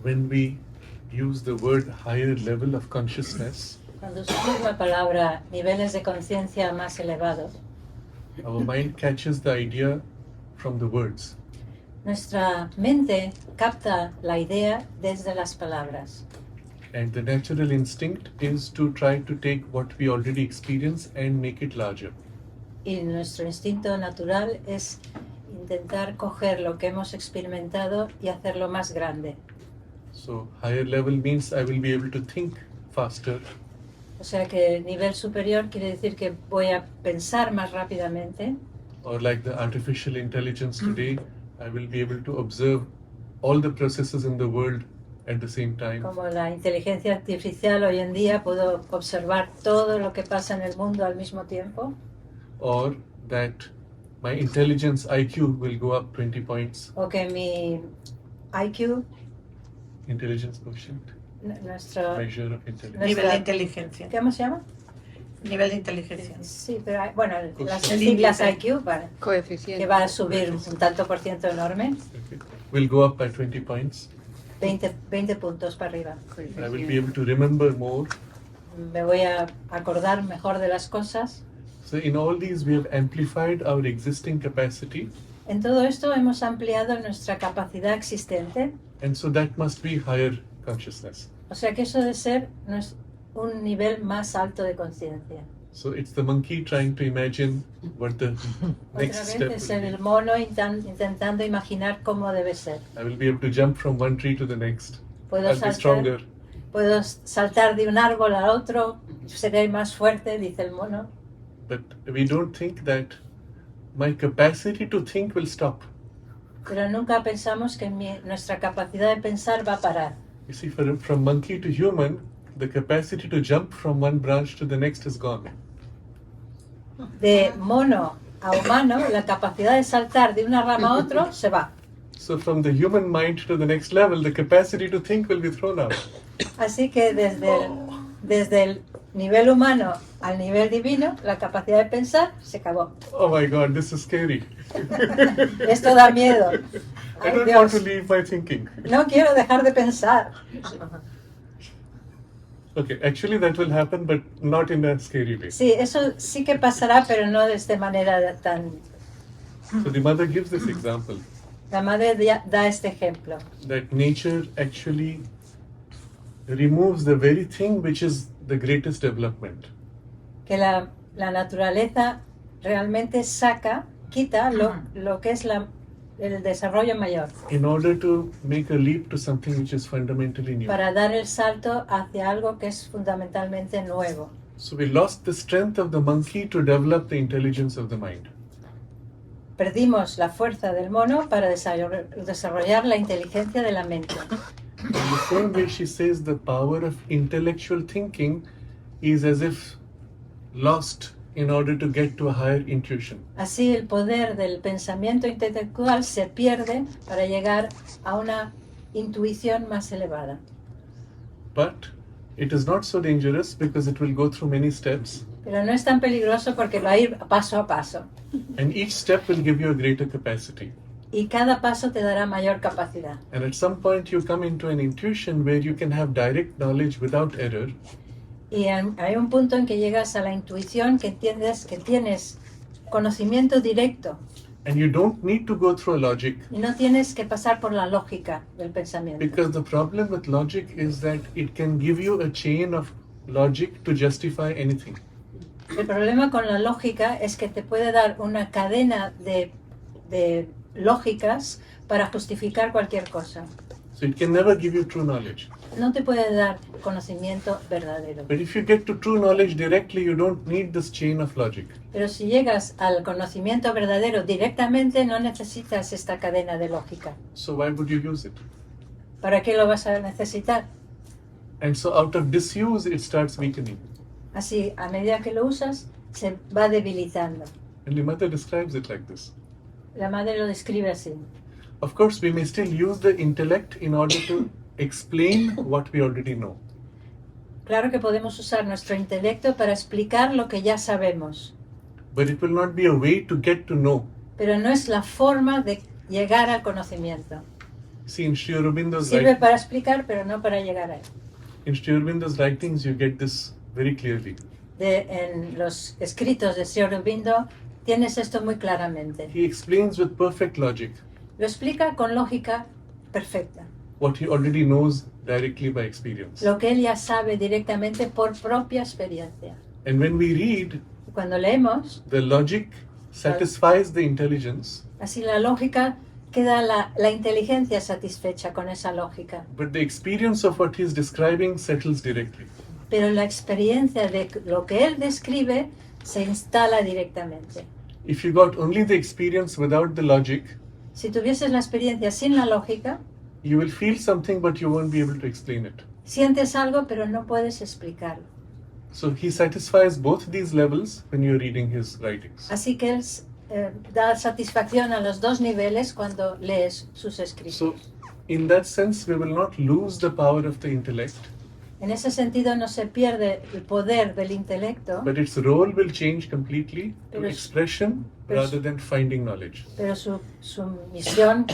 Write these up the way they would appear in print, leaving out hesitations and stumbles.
When we use the word higher level of consciousness, Cuando usamos la palabra niveles de conciencia más elevados, our mind catches the idea from the words. nuestra mente capta la idea desde las palabras. And the natural instinct is to try to take what we already experience and make it larger. Y nuestro instinto natural es intentar coger lo que hemos experimentado y hacerlo más grande. So higher level means I will be able to think faster, O sea que nivel superior quiere decir que voy a pensar más rápidamente, or like the artificial intelligence today, I will be able to observe all the processes in the world at the same time. como la inteligencia artificial hoy en día puedo observar todo lo que pasa en el mundo al mismo tiempo, Or that my intelligence IQ will go up 20 points, o que mi IQ, intelligence quotient, nuestro... measure of intelligence. Nivel de inteligencia. ¿Cómo se llama? Nivel de inteligencia. Sí, pero bueno, las El siglas índice. IQ, vale, Coeficiente. que va a subir un tanto por ciento enorme, Okay. Will go up by 20 points. 20 puntos para arriba. I will be able to remember more. Me voy a acordar mejor de las cosas. So in all these we have amplified our existing capacity, En todo esto hemos ampliado nuestra capacidad existente, and so that must be higher consciousness. o sea que eso debe ser un nivel más alto de conciencia. So it's the monkey trying to imagine what the Otra next vez step es will be. el mono intentando imaginar cómo debe ser. I will be able to jump from one tree to the next. Puedo I'll be stronger. saltar de un árbol al otro, seré más fuerte, dice el mono. But we don't think that my capacity to think will stop. Pero nunca pensamos que nuestra capacidad de pensar va a parar. You see, from monkey to human, the capacity to jump from one branch to the next is gone. De mono a humano, la capacidad de saltar de una rama a otra se va. So from the human mind to the next level, the capacity to think will be thrown out. Así que desde el nivel humano al nivel divino, la capacidad de pensar se acabó. Oh my God, this is scary. Esto da miedo. I Ay, don't Dios, want to leave my thinking. no quiero dejar de pensar. Okay, actually that will happen, but not in a scary way. Sí, eso sí que pasará, pero no de esta manera tan... So the mother gives this example La madre da este ejemplo, that nature actually removes the very thing which is the greatest development. que la naturaleza realmente quita lo que es el desarrollo mayor, In order to make a leap to something which is fundamentally new. para dar el salto hacia algo que es fundamentalmente nuevo. So we lost the strength of the monkey to develop the intelligence of the mind. Perdimos la fuerza del mono para desarrollar la inteligencia de la mente. In the same way, she says the power of intellectual thinking is as if lost in order to get to a higher intuition. Así el poder del pensamiento intelectual se pierde para llegar a una intuición más elevada. But it is not so dangerous because it will go through many steps, Pero no es tan peligroso porque va a ir paso a paso. and each step will give you a greater capacity. Y cada paso te dará mayor capacidad. And at some point, you come into an intuition where you can have direct knowledge without error, Y hay un punto en que llegas a la intuición que entiendes que tienes conocimiento directo and you don't need to go through a logic. y no tienes que pasar por la lógica del pensamiento. Because the problem with logic is that it can give you a chain of logic to justify anything. El problema con la lógica es que te puede dar una cadena de lógicas para justificar cualquier cosa. So it can never give you true knowledge. No te puede dar conocimiento verdadero. But if you get to true knowledge directly, you don't need this chain of logic. Pero si llegas al conocimiento verdadero directamente, no necesitas esta cadena de lógica. So why would you use it? ¿Para qué lo vas a necesitar? And so out of disuse, it starts weakening. Así, a medida que lo usas, se va debilitando. And the mother describes it like this. La Madre lo describe así. Of course, we may still use the intellect in order to explain what we already know. Claro que podemos usar nuestro intelecto para explicar lo que ya sabemos, But it will not be a way to get to know. pero no es la forma de llegar al conocimiento. See, in Sri Aurobindo's, Sirve para explicar, pero no para llegar a él. in Sri Aurobindo's writings, you get this very clearly. En los escritos de Sri Aurobindo tienes esto muy claramente. He explains with perfect logic Lo explica con lógica perfecta, what he already knows directly by experience. lo que él ya sabe directamente por propia experiencia. And when we read, Y cuando leemos, the logic satisfies the intelligence, así la lógica queda la inteligencia satisfecha con esa lógica, but the experience of what he is describing settles directly. pero la experiencia de lo que él describe se instala directamente. If you got only the experience without the logic, Si tuvieses la experiencia sin la lógica, you will feel something but you won't be able to explain it. sientes algo pero no puedes explicarlo. So he satisfies both these levels when you're reading his writings. Así que él da satisfacción a los dos niveles cuando lees sus escritos. So in that sense, we will not lose the power of the intellect, En ese sentido no se pierde el poder del intelecto, but its role will change completely to Pero- expression pero- rather than finding knowledge. pero su misión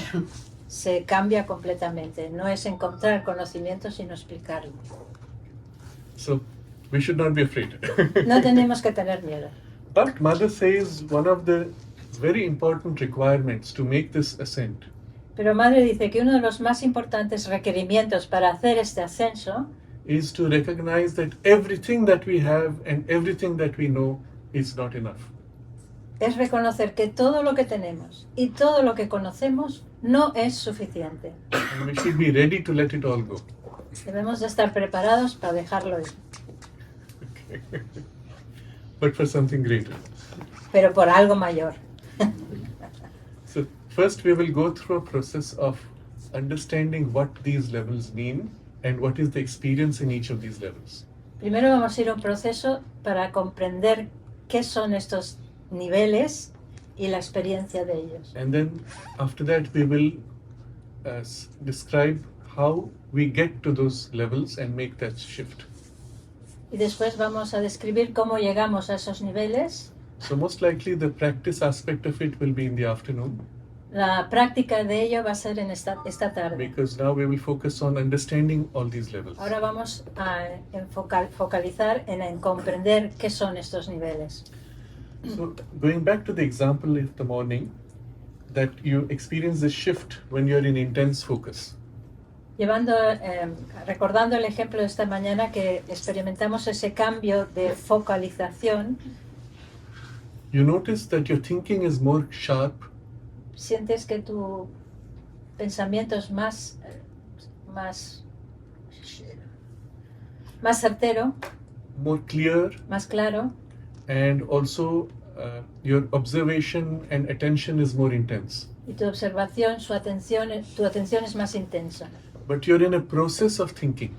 se cambia completamente. No es encontrar conocimiento, sino explicarlo. So we should not be afraid. No tenemos que tener miedo. But Mother says one of the very important requirements to make this ascent Pero Madre dice que uno de los más importantes requerimientos para hacer este ascenso is to recognize that everything that we have and everything that we know is not enough. es reconocer que todo lo que tenemos y todo lo que conocemos no es suficiente. And we should be ready to let it all go. Debemos de estar preparados para dejarlo ir, But for something greater. pero por algo mayor. So first we will go through a process of understanding what these levels mean and what is the experience in each of these levels. Primero vamos a ir a un proceso para comprender qué son estos niveles y la experiencia de ellos. And then after that we will describe how we get to those levels and make that shift. Y después vamos a describir cómo llegamos a esos niveles. So most likely the practice aspect of it will be in the afternoon, La práctica de ello va a ser en esta tarde. because now we will focus on understanding all these levels. Ahora vamos a focalizar en comprender qué son estos niveles. So going back to the example of the morning, that you experience the shift when you're in intense focus. Recordando el ejemplo de esta mañana que experimentamos ese cambio de focalización, You notice that your thinking is more sharp, sientes que tu pensamiento es más certero, more clear, más claro, and also your observation and attention is more intense. y tu observación, tu atención es más intensa. But you're in a process of thinking,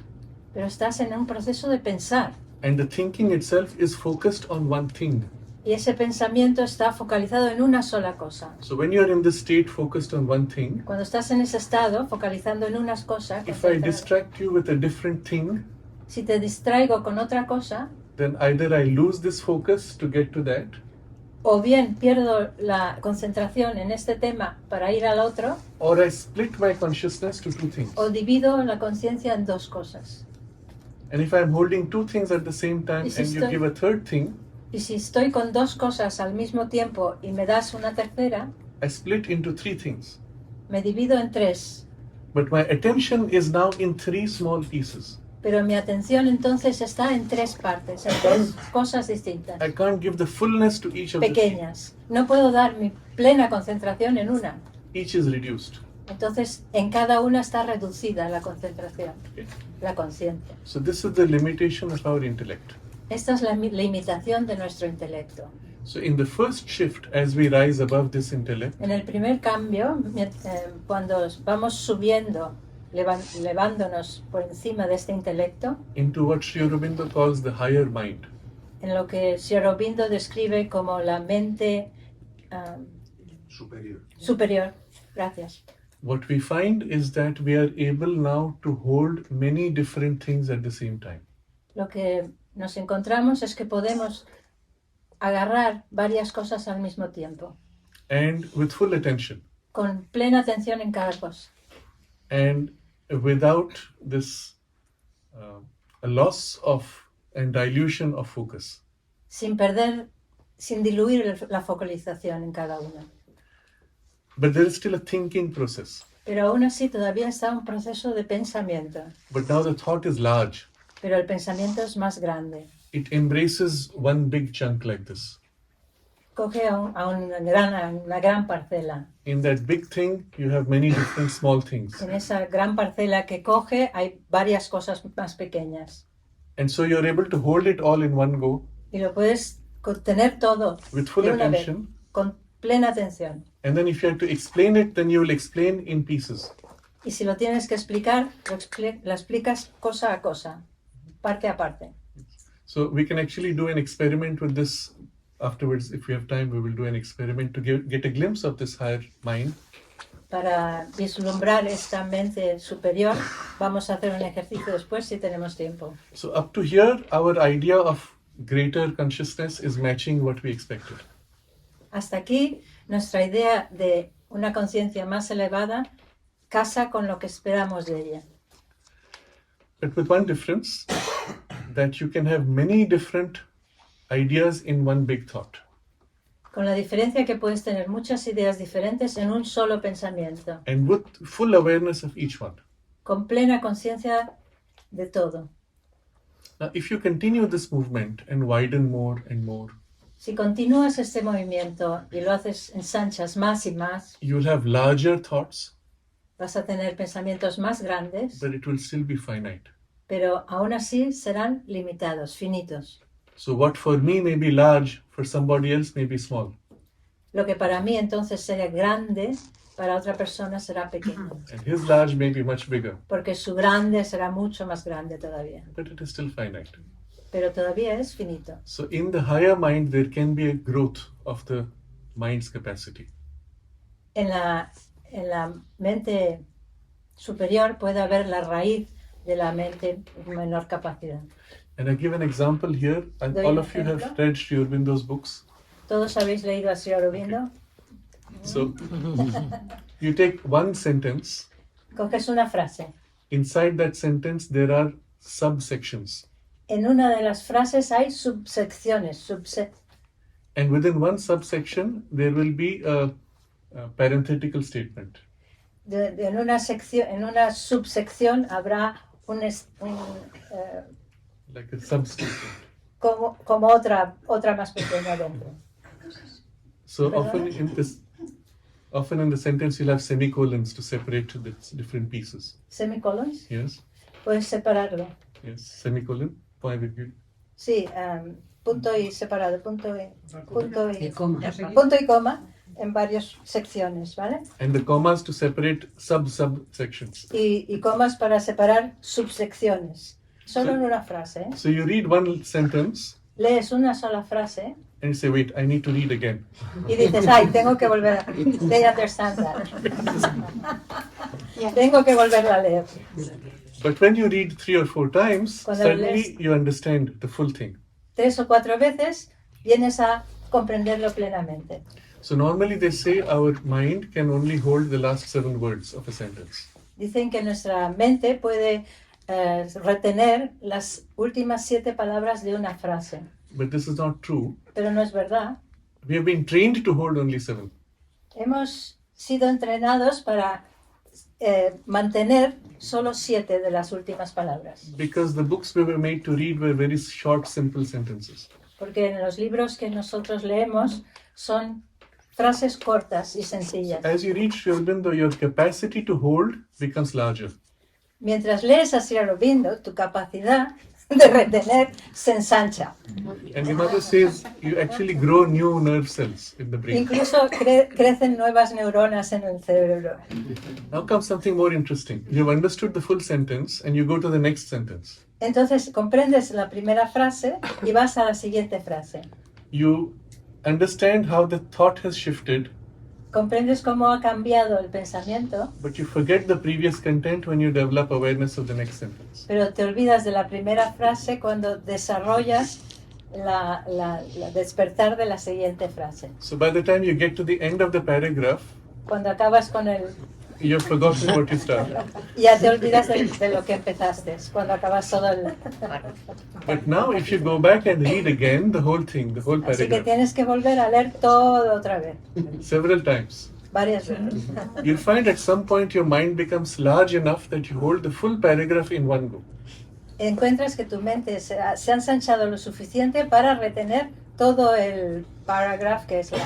Pero estás en un proceso de pensar, and the thinking itself is focused on one thing. y ese pensamiento está focalizado en una sola cosa. So when you're in this state focused on one thing, Cuando estás en ese estado, focalizando en unas cosas, if I distract you with a different thing, si te distraigo con otra cosa, then either I lose this focus to get to that, o bien pierdo la concentración en este tema para ir al otro, or I split my consciousness to two things. o divido la conciencia en dos cosas. And if I'm holding two things at the same time Y si and you estoy- give a third thing, Y si estoy con dos cosas al mismo tiempo y me das una tercera, I split into three things. me divido en tres. But my attention is now in three small pieces. Pero mi atención entonces está en tres partes, en tres cosas distintas, I can't give the fullness to each of the three. pequeñas. No puedo dar mi plena concentración en una. Each is reduced. Entonces, en cada una está reducida la concentración, Okay. la conciencia. So this is the limitation of our intellect. Esta es la limitación de nuestro intelecto. So in the first shift, as we rise above this intellect, En el primer cambio, cuando vamos subiendo, levándonos por encima de este intelecto, into what Sri Aurobindo calls the higher mind, en lo que Sri Aurobindo describe como la mente superior. Gracias. What we find is that we are able now to hold many different things at the same time. Lo que nos encontramos es que podemos agarrar varias cosas al mismo tiempo, And with full attention. con plena atención en cada cosa. And without this a loss of and dilution of focus. Sin diluir la focalización en cada uno. But there is still a thinking process. Pero aún así todavía está un proceso de pensamiento. But now the thought is large. Pero el pensamiento es más grande. It embraces one big chunk like this. Coge a una gran parcela. In that big thing, you have many different small things. En esa gran parcela que coge hay varias cosas más pequeñas. And so you're able to hold it all in one go. Y lo puedes contener todo With full de una vez, attention. con plena atención. And then if you have to explain it, then you will explain in pieces. Y si lo tienes que explicar, lo explicas cosa a cosa, parte a parte. So we can actually do an experiment with this afterwards. If we have time, we will do an experiment to get a glimpse of this higher mind. Para vislumbrar esta mente superior, vamos a hacer un ejercicio después si tenemos tiempo. So up to here, our idea of greater consciousness is matching what we expected. Hasta aquí, nuestra idea de una conciencia más elevada casa con lo que esperamos de ella. But with one difference, that you can have many different ideas in one big thought. Con la diferencia que puedes tener muchas ideas diferentes en un solo pensamiento, And with full awareness of each one. con plena conciencia de todo. Now, if you continue this movement and widen more and more, Si continúas este movimiento y lo haces ensanchas más y más, you'll have larger thoughts, vas a tener pensamientos más grandes, but it will still be finite. pero aún así serán limitados, finitos. So what for me may be large, for somebody else may be small. Lo que para mí entonces será grande, para otra persona será pequeño, And his large may be much bigger, porque su grande será mucho más grande todavía, but it is still finite. pero todavía es finito. So in the higher mind, there can be a growth of the mind's capacity. En la mente superior puede haber la raíz de la mente con menor capacidad. And I give an example here, and Doy all un of you have ejemplo. read Sri Aurobindo's books. ¿Todos habéis leído a Sri Aurobindo? So you take one sentence. Coges una frase. Inside that sentence, there are subsections. En una de las frases hay subsecciones. And within one subsection, there will be a parenthetical statement. En una subsección habrá Like a substatement. como otra más pequeña dentro. So Perdona? often in the sentence, you'll have semicolons to separate the different pieces. ¿Semicolons? Yes, Puedes separarlo. yes, semicolon, point virgule. Sí, punto y separado, punto y coma en varias secciones, ¿vale? And the commas to separate subsections. Y comas para separar subsecciones. Solo en una frase. ¿eh? So you read one sentence Lees una sola frase and you say, wait, I need to read again. y dices, ay, tengo que volver a... They understand that. Tengo que volverla a leer. But when you read 3 or 4 times, Cuando suddenly lees- you understand the full thing. 3 o 4 veces vienes a comprenderlo plenamente. So normally they say our mind can only hold the last 7 words of a sentence. Dicen que nuestra mente puede retener las últimas 7 palabras de una frase, But this is not true. pero no es verdad. We have been trained to hold only 7. Hemos sido entrenados para mantener solo 7 de las últimas palabras, Because the books we were made to read were very short, simple sentences. porque en los libros que nosotros leemos son frases cortas y sencillas. As you read Sri Aurobindo, your capacity to hold becomes larger. Mientras lees a Sri Aurobindo, tu capacidad de retener se ensancha. And your mother says you actually grow new nerve cells in the brain. Incluso crecen nuevas neuronas en el cerebro. Now comes something more interesting. You've understood the full sentence and you go to the next sentence. Entonces comprendes la primera frase y vas a la siguiente frase. You understand how the thought has shifted Comprendes cómo ha cambiado el pensamiento, but you forget the previous content when you develop awareness of the next sentence. pero te olvidas de la primera frase cuando desarrollas la despertar de la siguiente frase. So by the time you get to the end of the paragraph, Cuando acabas con el... you've forgotten what you started. Ya te olvidas de lo que empezaste, cuando acabas todo el... But now if you go back and read again the whole thing, the whole Así que paragraph, tienes que volver a leer todo otra vez, several times, varias veces. you'll find at some point your mind becomes large enough that you hold the full paragraph in one go. Encuentras que tu mente se ha ensanchado lo suficiente para retener todo el paragraph que es la...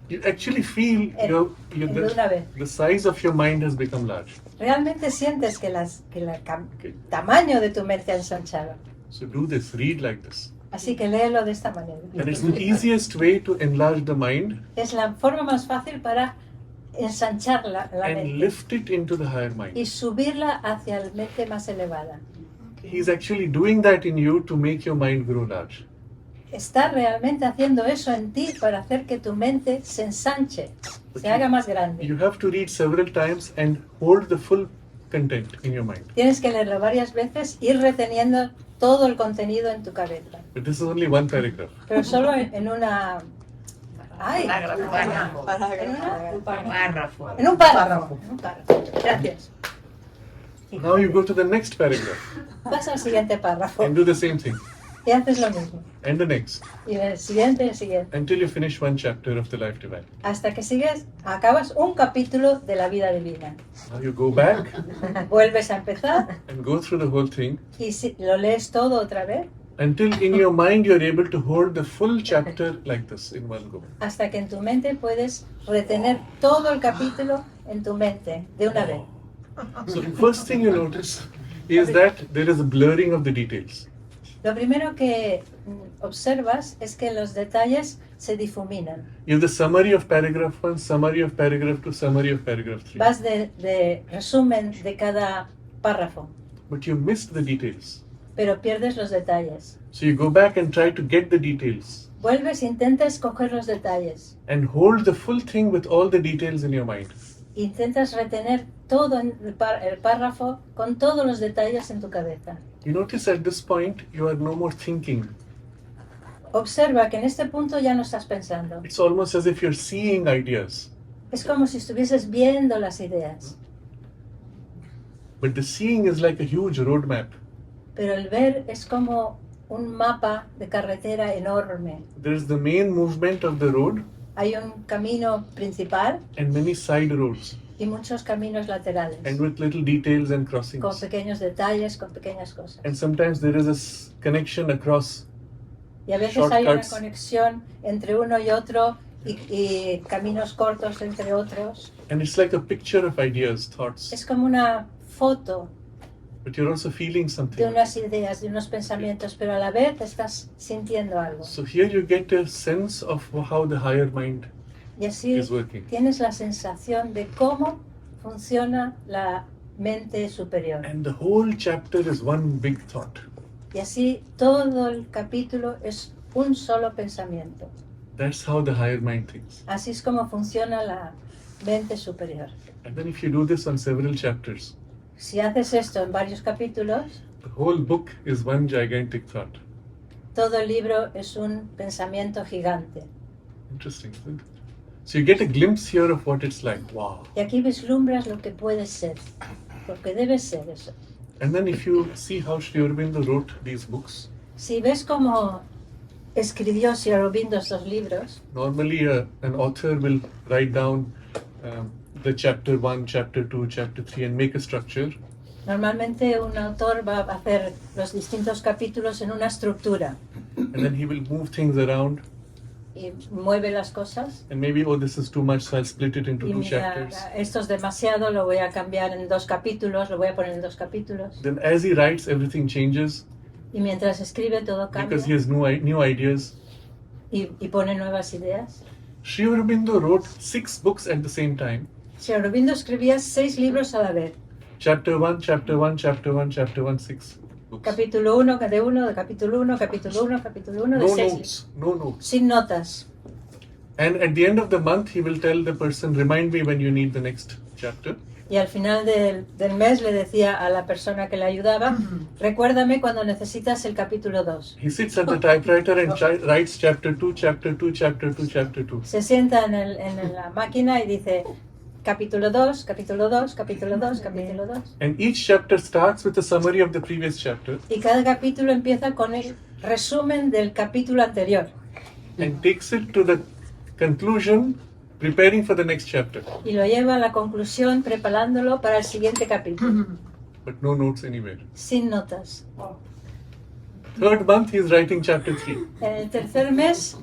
You actually feel de una vez. the size of your mind has become large. Realmente sientes que el tamaño de tu mente ha ensanchado. So do this, read like this. Así que léelo de esta manera. And it's the easiest way to enlarge the mind Es la forma más fácil para ensanchar la and mente lift it into the higher mind. y subirla hacia la mente más elevada. He's actually doing that in you to make your mind grow large. Está realmente haciendo eso en ti para hacer que tu mente se ensanche, se haga más grande. You have to read several times and hold the full content in your mind. Tienes que leerlo varias veces, ir reteniendo todo el contenido en tu cabeza. But this is only one paragraph. Pero solo en una... ¡Ay! Párrafo. En un párrafo. Gracias. Now you go to the next paragraph Vas al siguiente párrafo and do the same thing. y haces lo mismo. And the next. Y el siguiente. Until you finish one chapter of the life divine. Hasta que acabas un capítulo de la vida divina. Now you go back Vuelves a empezar and go through the whole thing y lo lees todo otra vez until in your mind you're able to hold the full chapter like this in one go. hasta que en tu mente puedes retener todo el capítulo en tu mente de una vez. So the first thing you notice is that there is a blurring of the details. Lo primero que observas es que los detalles se difuminan. You have the summary of paragraph 1, summary of paragraph 2, summary of paragraph 3. Vas de resumen de cada párrafo, But you missed the details. pero pierdes los detalles. So you go back and try to get the details Vuelves e intentas coger los detalles. and hold the full thing with all the details in your mind. Intentas retener todo el párrafo con todos los detalles en tu cabeza. You notice at this point you are no more thinking. Observa que en este punto ya no estás pensando. It's almost as if you're seeing ideas. Es como si estuvieses viendo las ideas. But the seeing is like a huge road map. Pero el ver es como un mapa de carretera enorme. There is the main movement of the road Hay un camino principal and many side roads, y muchos caminos laterales, and with little details and con crossings. pequeños detalles, con pequeñas cosas. And sometimes there is a connection across. Y a veces hay una shortcuts. conexión entre uno y otro y caminos cortos entre otros. And it's like a picture of ideas, thoughts. Es como una foto But you're also feeling de something. unas ideas, de unos pensamientos, pero a la vez estás sintiendo algo. So here you get a sense of how the higher mind Y así is working. tienes la sensación de cómo funciona la mente superior. And the whole chapter is one big thought. Y así todo el capítulo es un solo pensamiento. That's how the higher mind thinks. Así es como funciona la mente superior. And then if you do this on several chapters, Si haces esto en varios capítulos, the whole book is one gigantic thought. todo el libro es un pensamiento gigante. Interesting, isn't it? So you get a glimpse here of what it's like. Wow. Y aquí vislumbras lo que puede ser, lo que debe ser eso. And then if you see how Sri Aurobindo wrote these books, Si ves cómo escribió Sri Aurobindo estos libros, normally an author will write down the chapter 1, chapter 2, chapter 3 and make a structure. normalmente un autor va a hacer los distintos capítulos en una estructura And then he will move things around y mueve las cosas. and maybe, oh, this is too much, so I'll split it into Y two mira, chapters. esto es demasiado, lo voy a cambiar en 2 capítulos, lo voy a poner en 2 capítulos. Then as he writes, everything changes Y mientras escribe todo cambia because he has new ideas. y pone nuevas ideas. Sri Aurobindo wrote 6 books at the same time. Sri Aurobindo escribía 6 libros a la vez. Chapter 1, chapter 1, chapter 1, chapter 1, 6 books. Capítulo 1 de uno, de capítulo 1, capítulo 1, capítulo 1 de No 6. notes, no notes. Sin notas. And at the end of the month, he will tell the person, remind me when you need the next chapter. Y al final del mes le decía a la persona que le ayudaba, recuérdame cuando necesitas el capítulo 2. He sits at the typewriter and writes chapter 2, chapter 2, chapter 2, chapter 2. Se sienta en la máquina y dice capítulo 2, capítulo 2, capítulo 2, capítulo 2. And each chapter starts with a summary of the previous chapter Y cada capítulo empieza con el resumen del capítulo anterior. and takes it to the conclusion, preparing for the next chapter. Y lo lleva a la conclusión preparándolo para el siguiente capítulo, But no notes anywhere. sin notas. Third month, he is writing chapter 3. En el tercer mes,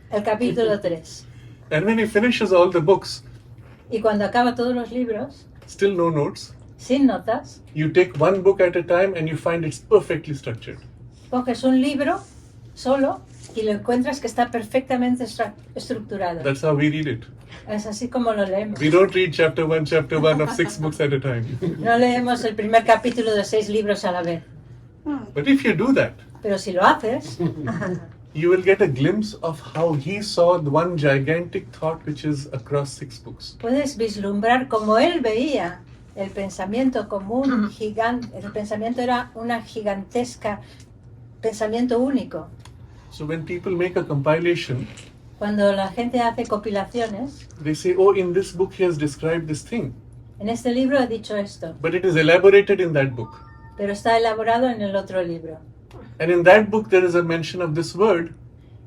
el capítulo 3. And when he finishes all the books, Y cuando acaba todos los libros, still no notes. sin notas, You take one book at a time and you find it's perfectly structured. coges un libro solo y lo encuentras que está perfectamente estructurado. That's how we read it. Es así como lo leemos. We don't read chapter 1 of 6 books at a time. No leemos el primer capítulo de 6 libros a la vez. But if you do that, Pero si lo haces, you will get a glimpse of how he saw the one gigantic thought which is across 6 books. puedes vislumbrar cómo él veía el pensamiento como un gigante. El pensamiento era una gigantesca pensamiento único. So when people make a compilation, Cuando la gente hace compilaciones, they say, oh, in this book he has described this thing. en este libro ha dicho esto, But it is elaborated in that book. pero está elaborado en el otro libro. And in that book there is a mention of this word,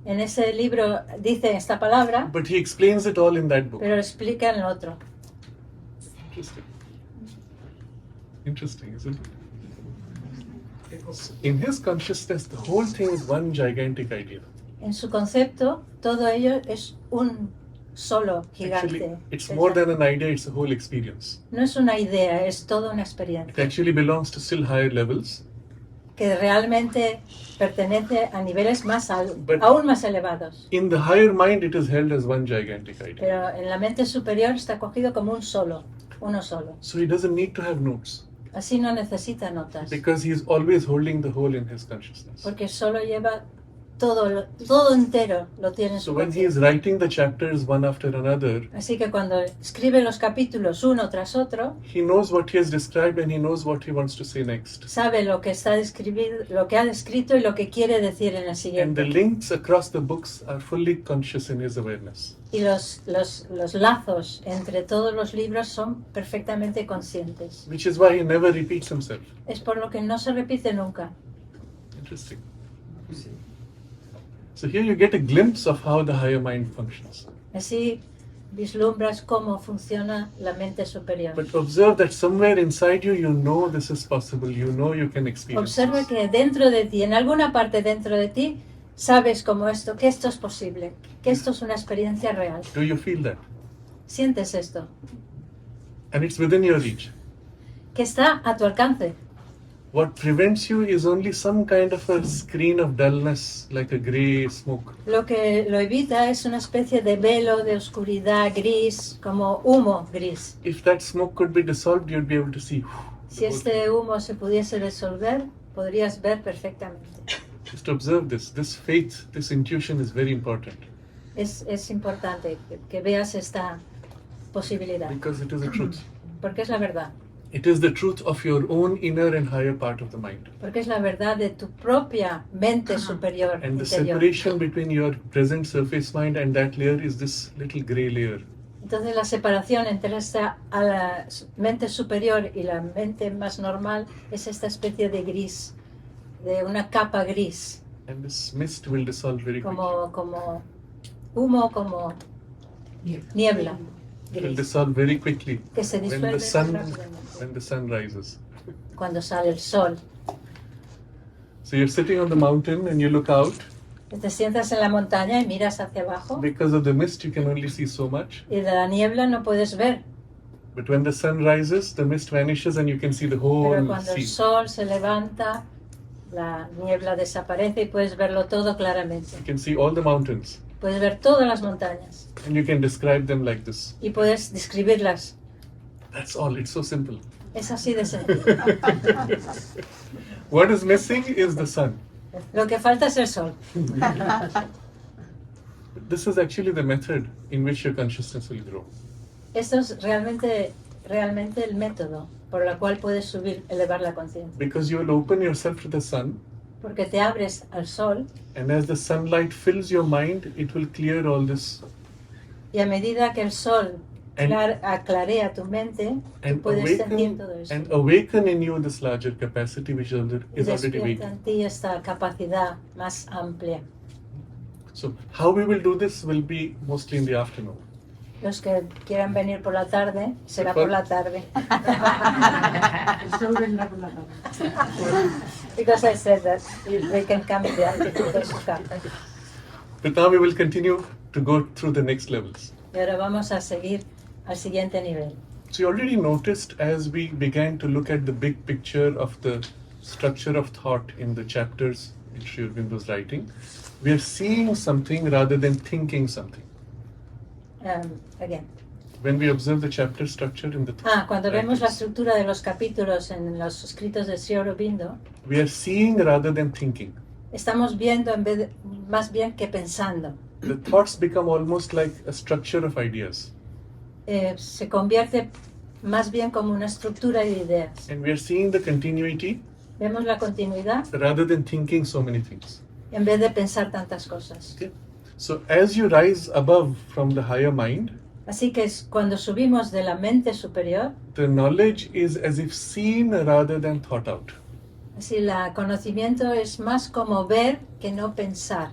En ese libro dice esta palabra, but he explains it all in that book. pero lo explica en el otro. Interesting. Interesting, isn't it? In his consciousness, the whole thing is one gigantic idea. En su concepto, todo ello es un solo Actually, gigante. it's more than an idea, it's a whole experience. No es una idea, es toda una It experiencia actually belongs to still higher levels. que realmente pertenece a niveles But- aún más elevados. In the higher mind, it is held as one gigantic idea. Pero en la mente superior está cogido como uno solo. So he doesn't need to have notes Así no necesita notas, because he is always holding the whole in his consciousness. porque solo lleva todo entero, lo tiene en So su when he is conciencia. writing the chapters one after another, Así que cuando escribe los capítulos uno tras otro, he knows what he has described and he knows what he wants to say next. sabe lo que está lo que ha descrito y lo que quiere decir en el And the siguiente. links across the books are fully conscious in his awareness. Y los lazos entre todos los libros son perfectamente conscientes. Which is why he never repeats himself. Es por lo que no se repite nunca. Interesting. So here you get a glimpse of how the higher mind functions. Así vislumbras cómo funciona la mente superior. But observe that somewhere inside you, you know this is possible. You know you can experience Observa this. que dentro de ti, en alguna parte dentro de ti, sabes que esto es posible, que esto es una experiencia real. Do you feel that? Sientes esto, And it's within your reach. que está a tu alcance. What prevents you is only some kind of a screen of dullness, like a gray smoke. Lo que lo evita es una especie de velo de oscuridad gris, como humo gris. If that smoke could be dissolved, you'd be able to see. Si este humo se pudiese disolver, podrías ver perfectamente. Just observe this. This faith, this intuition is very important Es importante que veas esta posibilidad, because it is the truth. porque es la verdad. It is the truth of your own inner and higher part of the mind. Porque es la verdad de tu propia mente superior And the interior. separation between your present surface mind and that layer is this little gray layer. Entonces la separación entre esta a la mente superior y la mente más normal es esta especie de gris, de una capa gris, And this mist will dissolve very quickly. como humo, como niebla It will gris, dissolve very quickly que se when disuelve the sun rápidamente when the sun rises. cuando sale el sol. So you're sitting on the mountain and you look out. Te sientas en la montaña y miras hacia abajo Because of the mist, you can only see so much. y de la niebla no puedes ver, But when the sun rises, the mist vanishes and you can see the whole pero cuando el sea. sol se levanta, la niebla desaparece y puedes verlo todo claramente. You can see all the mountains Puedes ver todas las montañas and you can describe them like this. y puedes describirlas. That's all. It's so simple. Es así de sencillo. What is missing is the sun. Lo que falta es el sol. this is actually the method in which your consciousness will grow. Esto es realmente el método por el cual puedes elevar la conciencia. Because you will open yourself to the sun, Porque te abres al sol and as the sunlight fills your mind, it will clear all this y a medida que el sol and, aclarea tu mente, and, puedes sentir todo awaken, eso. and awaken in you this larger capacity which Y is already despierta waiting. en ti esta capacidad más amplia. So how we will do this will be mostly in the afternoon. Los que quieran venir por la tarde, será por la tarde. Because I said that they can come in the afternoon. But now we will continue to go through the next levels. Y ahora vamos a seguir al siguiente nivel. So you already noticed as we began to look at the big picture of the structure of thought in the chapters in Sri Aurobindo's writing, we are seeing something rather than thinking something. Again. When we observe the chapter structure in the Cuando vemos la writings, estructura de los capítulos en los escritos de Sri Aurobindo, we are seeing rather than thinking. estamos viendo más bien que pensando. The thoughts become almost like a structure of ideas. Se convierte más bien como una estructura de ideas. And we are seeing the continuity Vemos la continuidad rather than thinking so many things. en vez de pensar tantas cosas. Okay? So as you rise above from the higher mind, Así que cuando subimos de la mente superior, the knowledge is as if seen rather than thought out. así el conocimiento es más como ver que no pensar.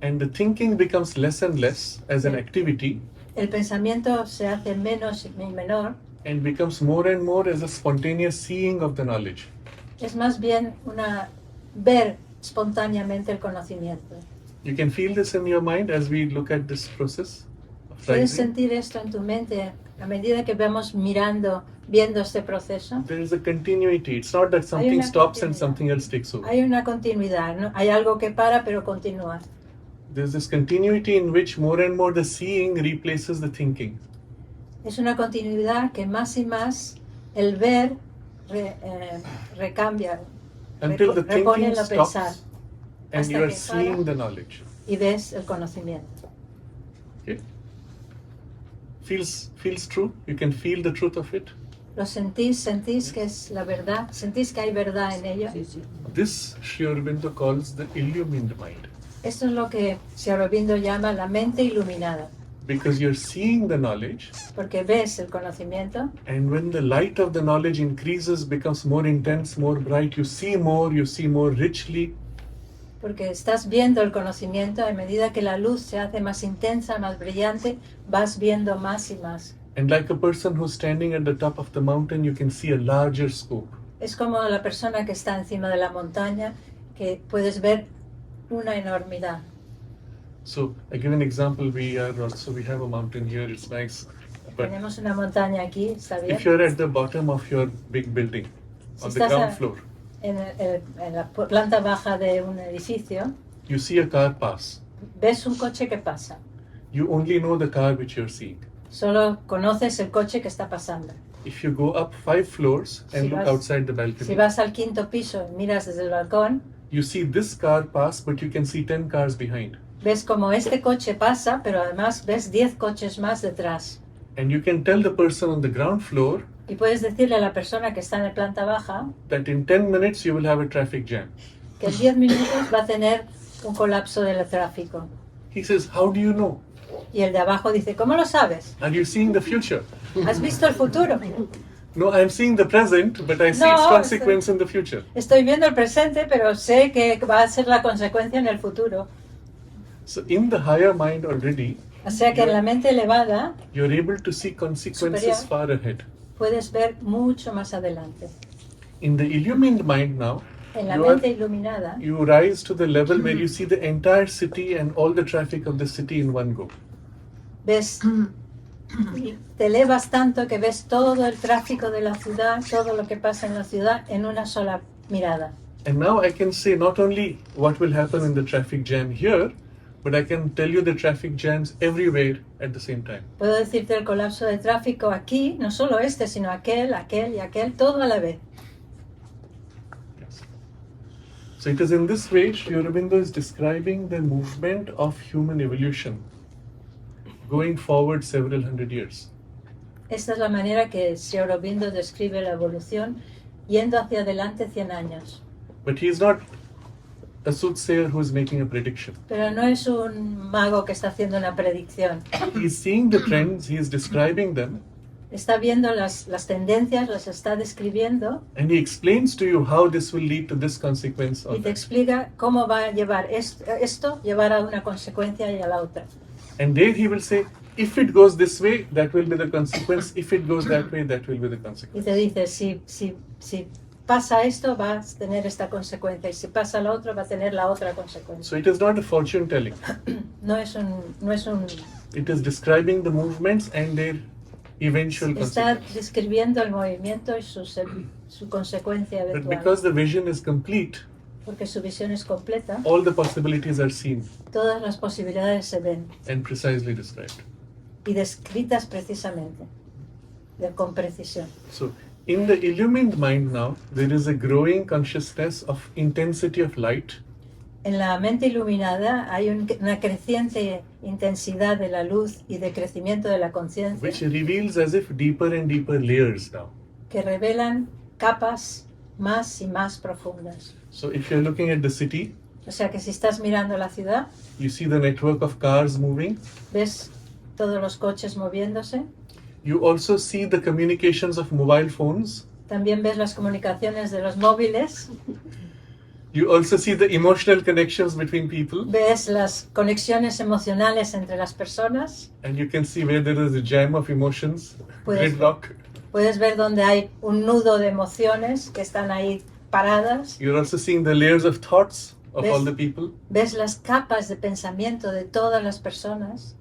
And the thinking becomes less and less as an activity El pensamiento se hace menos y menor. and becomes more and more as a spontaneous seeing of the knowledge. Es más bien ver espontáneamente el conocimiento. You can feel this in your mind as we look at this process of Puedes rising. sentir esto en tu mente a medida que vamos viendo este proceso. There is a continuity. It's not that something una stops and continuidad. something else takes over. Hay una continuidad, ¿no? Hay algo que para pero continúa. There's this continuity in which more and more the seeing replaces the thinking. Es una continuidad que más y más el ver recambia, Until the repone thinking lo pensar stops and hasta you are que para. seeing the knowledge. y ves el conocimiento. Okay? Feels true? You can feel the truth of it? ¿Lo sentís que es la verdad? ¿Sentís que hay verdad en ello? This Sri Aurobindo calls the illumined mind. Esto es lo que Sri Aurobindo llama la mente iluminada, Because you're seeing the knowledge, porque ves el conocimiento and when the light of the knowledge increases, becomes more intense, more bright, you see more richly, porque estás viendo el conocimiento, a medida que la luz se hace más intensa, más brillante, vas viendo más y más. and like a person who's standing at the top of the mountain, you can see a larger scope. Es como la persona que está encima de la montaña, que puedes ver una enormidad. So I give an example. We have a mountain here. It's nice, but Tenemos una montaña aquí, ¿está bien? if you're at the bottom of your big building, Si on the estás ground floor, en la planta baja de un edificio, you see a car pass. ves un coche que pasa. You only know the car which you're seeing. Solo conoces el coche que está pasando. If you go up 5 floors and Si look vas- outside the Si balcony, vas al quinto piso y miras desde el balcón, you see this car pass, but you can see 10 cars behind. ves como este coche pasa, pero además ves 10 coches más detrás. And you can tell the person on the ground floor Y puedes decirle a la persona que está en la planta baja that in 10 minutes you will have a traffic jam. que en 10 minutos va a tener un colapso del tráfico. He says, how do you know? Y el de abajo dice, ¿cómo lo sabes? Are you seeing the future? ¿Has visto el futuro? No, I'm seeing the present, but I see No, its consequence in the future. Estoy viendo el presente, pero sé que va a ser la consecuencia en el futuro. So in the higher mind already, O sea que en la mente elevada you're able to see consequences Superior. far ahead. puedes ver mucho más adelante. In the illumined mind now, En la you, are- mente iluminada you rise to the level where you see the entire city and all the traffic of the city in one go. ves, te elevas tanto que ves todo el tráfico de la ciudad, todo lo que pasa en la ciudad en una sola mirada. And now I can say not only what will happen in the traffic jam here, but I can tell you the traffic jams everywhere at the same time. Puedo decirte el colapso de tráfico aquí, no solo este, sino aquel y aquel, todo a la vez. Yes. So it is in this way Sri Aurobindo is describing the movement of human evolution. going forward several hundred years. Esta es la manera que Sri Aurobindo describe la evolución, yendo hacia adelante 100 años. But he is not a soothsayer who is making a prediction. Pero no es un mago que está haciendo una predicción. He is seeing the trends, he is describing them, Está viendo las tendencias, las está describiendo and he explains to you how this will lead to this consequence or y te that. explica cómo va a llevar esto llevar a una consecuencia y a la otra. And there he will say, if it goes this way, that will be the consequence. If it goes that way, that will be the Y consequence. te dice, si pasa esto, vas a tener esta consecuencia, y si pasa la otra, va a tener la otra consecuencia. So it is not a fortune telling. No es un It is describing the movements and their eventual está consequence. describiendo el movimiento y su consecuencia But eventual. because the vision is complete, Porque su visión es completa, all the possibilities are seen todas las posibilidades se ven and precisely described. y descritas precisamente, con precisión. So, in the illumined mind now, there is a growing consciousness of intensity of light, En la mente iluminada hay una creciente intensidad de la luz y de crecimiento de la which conciencia reveals as if deeper and deeper layers now. que revelan capas más y más profundas. So, if you're looking at the city, O sea que si estás mirando la ciudad, you see the network of cars moving. ves todos los coches moviéndose, You also see the communications of mobile phones. también ves las comunicaciones de los móviles, You also see the emotional connections between people. ves las conexiones emocionales entre las personas, And you can see where there is a jam of emotions, Pues- gridlock. puedes ver donde hay un nudo de emociones que están ahí paradas, You're also seeing the layers of thoughts of Ves- all the people. ves las capas de pensamiento de todas las personas,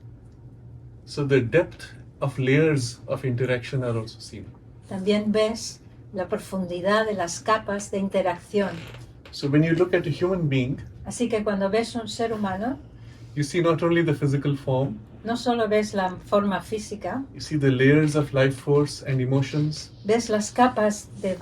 So the depth of layers of interaction are also seen. también ves la profundidad de las capas de interacción. So when you look at a human being, Así que cuando ves un ser humano, you see not only the physical form, no solo ves la forma física, you see the layers of life force and emotions, ves las capas de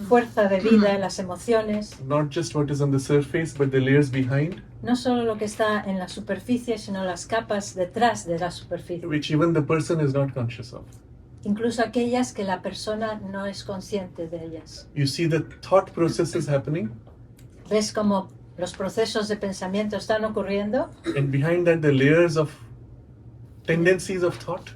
fuerza de vida, las emociones, not just what is on the surface, but the layers behind, no solo lo que está en la superficie, sino las capas detrás de la superficie, which even the person is not conscious of. incluso aquellas que la persona no es consciente de ellas. You see the thought processes happening, Ves cómo los procesos de pensamiento están ocurriendo and behind that, the layers of tendencies of thought,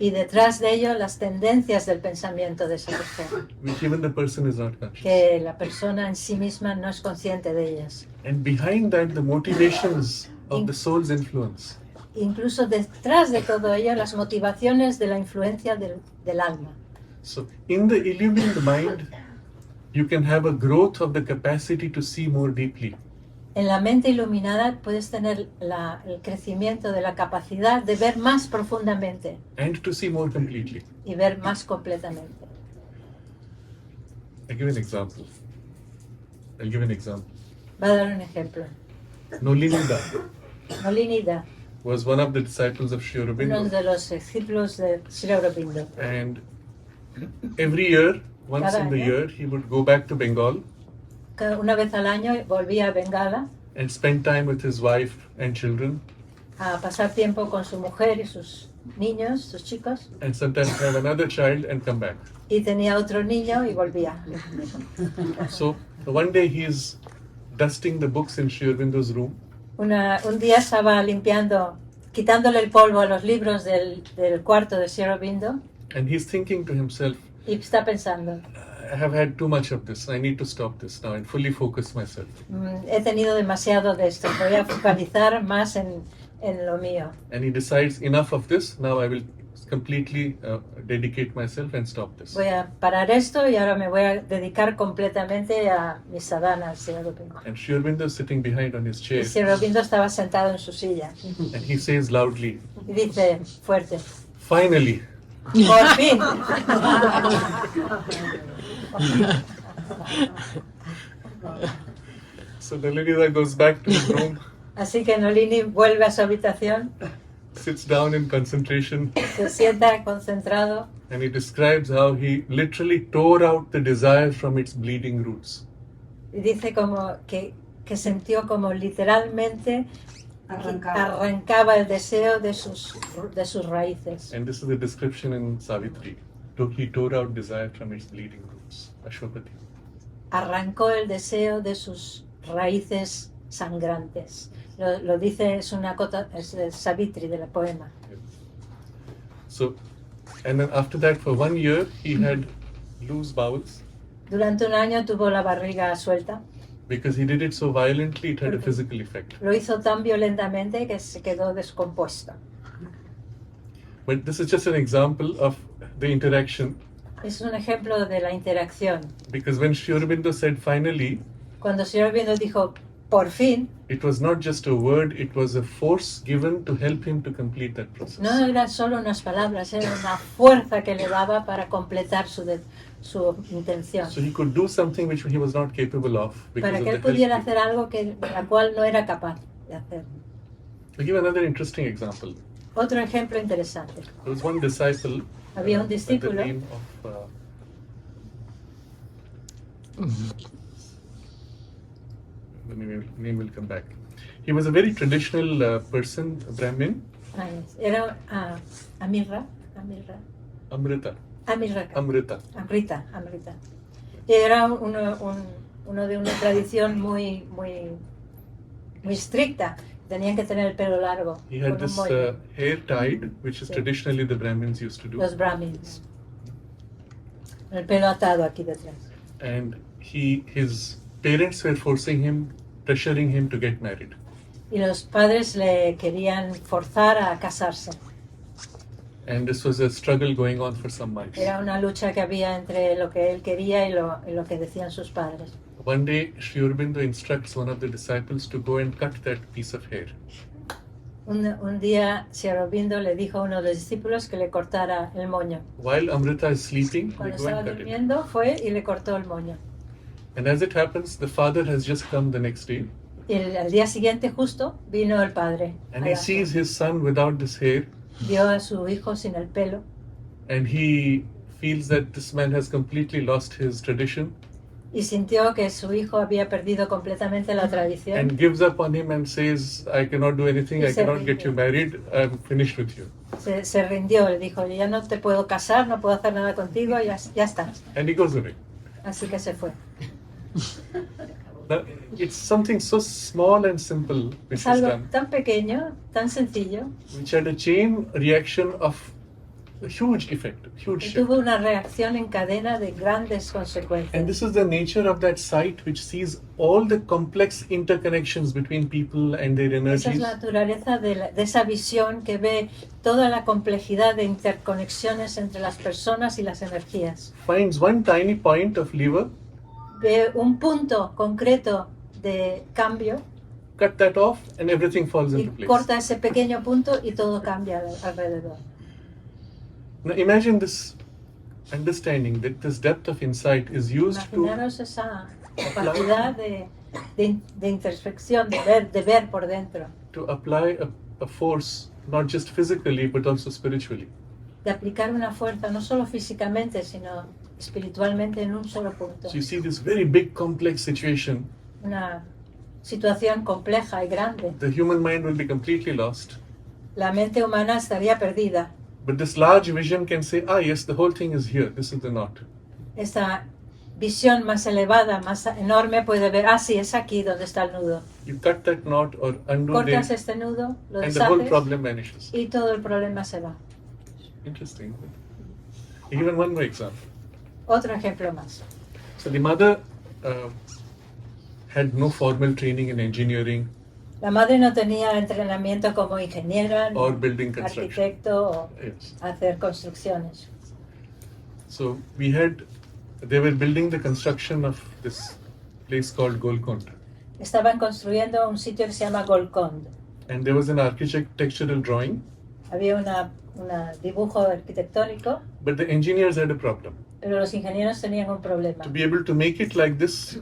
y detrás de ello las tendencias del pensamiento de esa persona, which even the person is not conscious. que la persona en sí misma no es consciente de ellas. And behind that, the motivations of the soul's influence. Incluso detrás de todo ello las motivaciones de la influencia del alma. So, in the illumined mind, you can have a growth of the capacity to see more deeply. En la mente iluminada puedes tener el crecimiento de la capacidad de ver más profundamente And to see more completely. y ver más completamente. I'll give an example. Va a dar un ejemplo. Nolinda Nolinida, was one of the disciples of Sri uno Aurobindo. de los discípulos de Sri Aurobindo. And every year, once Cada in the año. year, he would go back to Bengal Una vez al año volvía a Bengala and spend time with his wife and children, a pasar tiempo con su mujer y sus niños, sus chicos, and sometimes have another child and come back. y tenía otro niño y volvía. So one day he is dusting the books in Sri Aurobindo's room, Un día estaba limpiando, quitándole el polvo a los libros del cuarto de Sri Aurobindo and he's thinking to himself, y está pensando, I have had too much of this. I need to stop this now and fully focus myself. He tenido demasiado de esto, voy a focalizar más en lo mío. And he decides, enough of this. Now I will completely dedicate myself and stop this. Voy a parar esto y ahora me voy a dedicar completamente a mi sadhana, al Sri Aurobindo. And Sri Aurobindo is sitting behind on his Y chair, Sri Aurobindo estaba sentado en su silla and he says loudly, y dice fuerte, finally. por fin. So Nalini goes back to his room, Así que Nolini vuelve a su habitación, sits down in concentration, se sienta concentrado and he describes how he literally tore out the desire from its bleeding roots. y dice como que sintió como literalmente arrancaba el deseo de sus raíces. And this is the description in Savitri. He tore out desire from its bleeding roots. Ashwapati. Arrancó el deseo de sus raíces sangrantes. Lo dice, es una cota, es de Savitri, del poema. Yes. So, and then after that, for 1 year, he had loose bowels. Durante un año tuvo la barriga suelta. Because he did it so violently, it had a physical effect. Lo hizo tan violentamente que se quedó descompuesto. But this is just an example of the interaction. Es un ejemplo de la interacción. Because when Sri Aurobindo said finally, Cuando Sri Aurobindo dijo por fin, it was not just a word, it was a force given to help him to complete that process. no eran solo unas palabras, era una fuerza que le daba para completar su intención. So he could do something which he was not capable of because Para of que the él pudiera help. hacer algo la cual no era capaz de hacer. I'll give another interesting example. Otro ejemplo interesante. There was one disciple Había un by the discípulo. name of the name will come back. He was a very traditional person, a Brahmin, Era Amrita. Amrita. Era uno de una tradición muy estricta. Tenían que tener el pelo largo. He had con un this moño. hair tied, which is Sí. traditionally the Brahmins used to do. Los brahmins. El pelo atado aquí detrás. And his parents were pressuring him to get married. Y los padres le querían forzar a casarse. And this was a struggle going on for some months. Era una lucha que había entre lo que él quería y lo que decían sus padres. One day, Sri Aurobindo instructs one of the disciples to go and cut that piece of hair. Un día, Sri Aurobindo le dijo a uno de los discípulos que le cortara el moño. While Amrita is sleeping, they Cuando go estaba and cut it. durmiendo, fue y le cortó el moño. And as it happens, the father has just come the next day, Y al día siguiente, justo, vino el padre. and he sees his son without this hair, Vio a su hijo sin el pelo and he feels that this man has completely lost his tradition, y sintió que su hijo había perdido completamente la tradición. and gives up on him and says, I cannot do anything, I Se cannot get rinde. you married, I'm finished with you. Se rindió, le dijo, ya no te puedo casar, no puedo hacer nada contigo, ya está. And he goes away. Así que se fue. Now, it's something so small and simple which Es is algo done, tan pequeño, tan sencillo, which had a chain reaction of a huge effect, huge que shift. tuvo una reacción en cadena de grandes And consecuencias. this is the nature of that site which sees all the complex interconnections between people and their Esa es energies. la naturaleza de esa visión que ve toda la complejidad de interconexiones entre las personas y las energías. Finds one tiny point of lever, Ve un punto concreto de cambio cut that off, and everything falls y into place. corta ese pequeño punto y todo cambia alrededor. Now imagine this understanding that this depth of insight is used to Imaginaros esa capacidad de introspección, de ver por dentro, apply a force not just physically but also spiritually. de aplicar una fuerza no solo físicamente, sino espiritualmente en un solo punto. So you see this very big complex situation. Una situación compleja y grande. The human mind will be completely lost. La mente humana estaría perdida. But this large vision can say, yes, the whole thing is here. This is the knot. Esta visión más elevada, más enorme puede ver, sí, es aquí donde está el nudo. You cut that knot or undo Cortas it, este nudo, lo and the whole deshaces problem vanishes. y todo el problema se va. Interesting. Even one more example. Otro ejemplo más. So the mother had no formal training in engineering La madre no tenía entrenamiento como ingeniera, ni or building construction. arquitecto o Yes. hacer construcciones. So they were building the construction of this place called Golconda. Estaban construyendo un sitio que se llama Golconda. And there was an architectural drawing, Había un dibujo arquitectónico, but the engineers had a problem. pero los ingenieros tenían un problema. To be able to make it like this,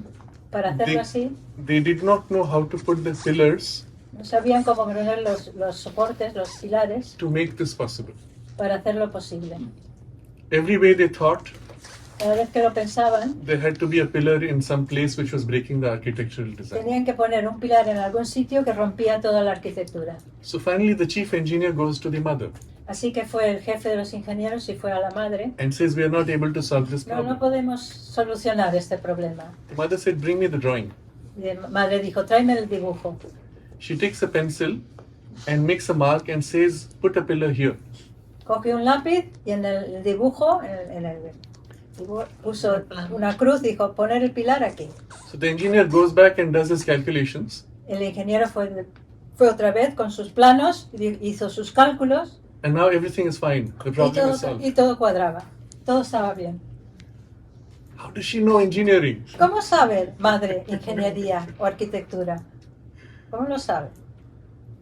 Para hacerlo así, they did not know how to put the pillars no sabían cómo poner los soportes, los pilares, to make this possible. para hacerlo posible. Every way they thought, Cada vez que lo pensaban, there had to be a pillar in some place which was breaking the architectural design. tenían que poner un pilar en algún sitio que rompía toda la arquitectura. So finally the chief engineer goes to the mother Así que fue el jefe de los ingenieros y fue a la madre. and says, we are not able to solve this No, problem. no podemos solucionar este problema. The mother said, bring me the drawing. Y la madre dijo, tráeme el dibujo. She takes a pencil and makes a mark and says, put a pillar here. Cogió un lápiz y en el dibujo, puso una cruz, dijo, poner el pilar aquí. So the engineer goes back and does his calculations, El ingeniero fue otra vez con sus planos, hizo sus cálculos and now everything is fine. The problem is solved. y todo cuadraba. Todo estaba bien. How does she know engineering? ¿Cómo sabe madre ingeniería o arquitectura? ¿Cómo lo sabe?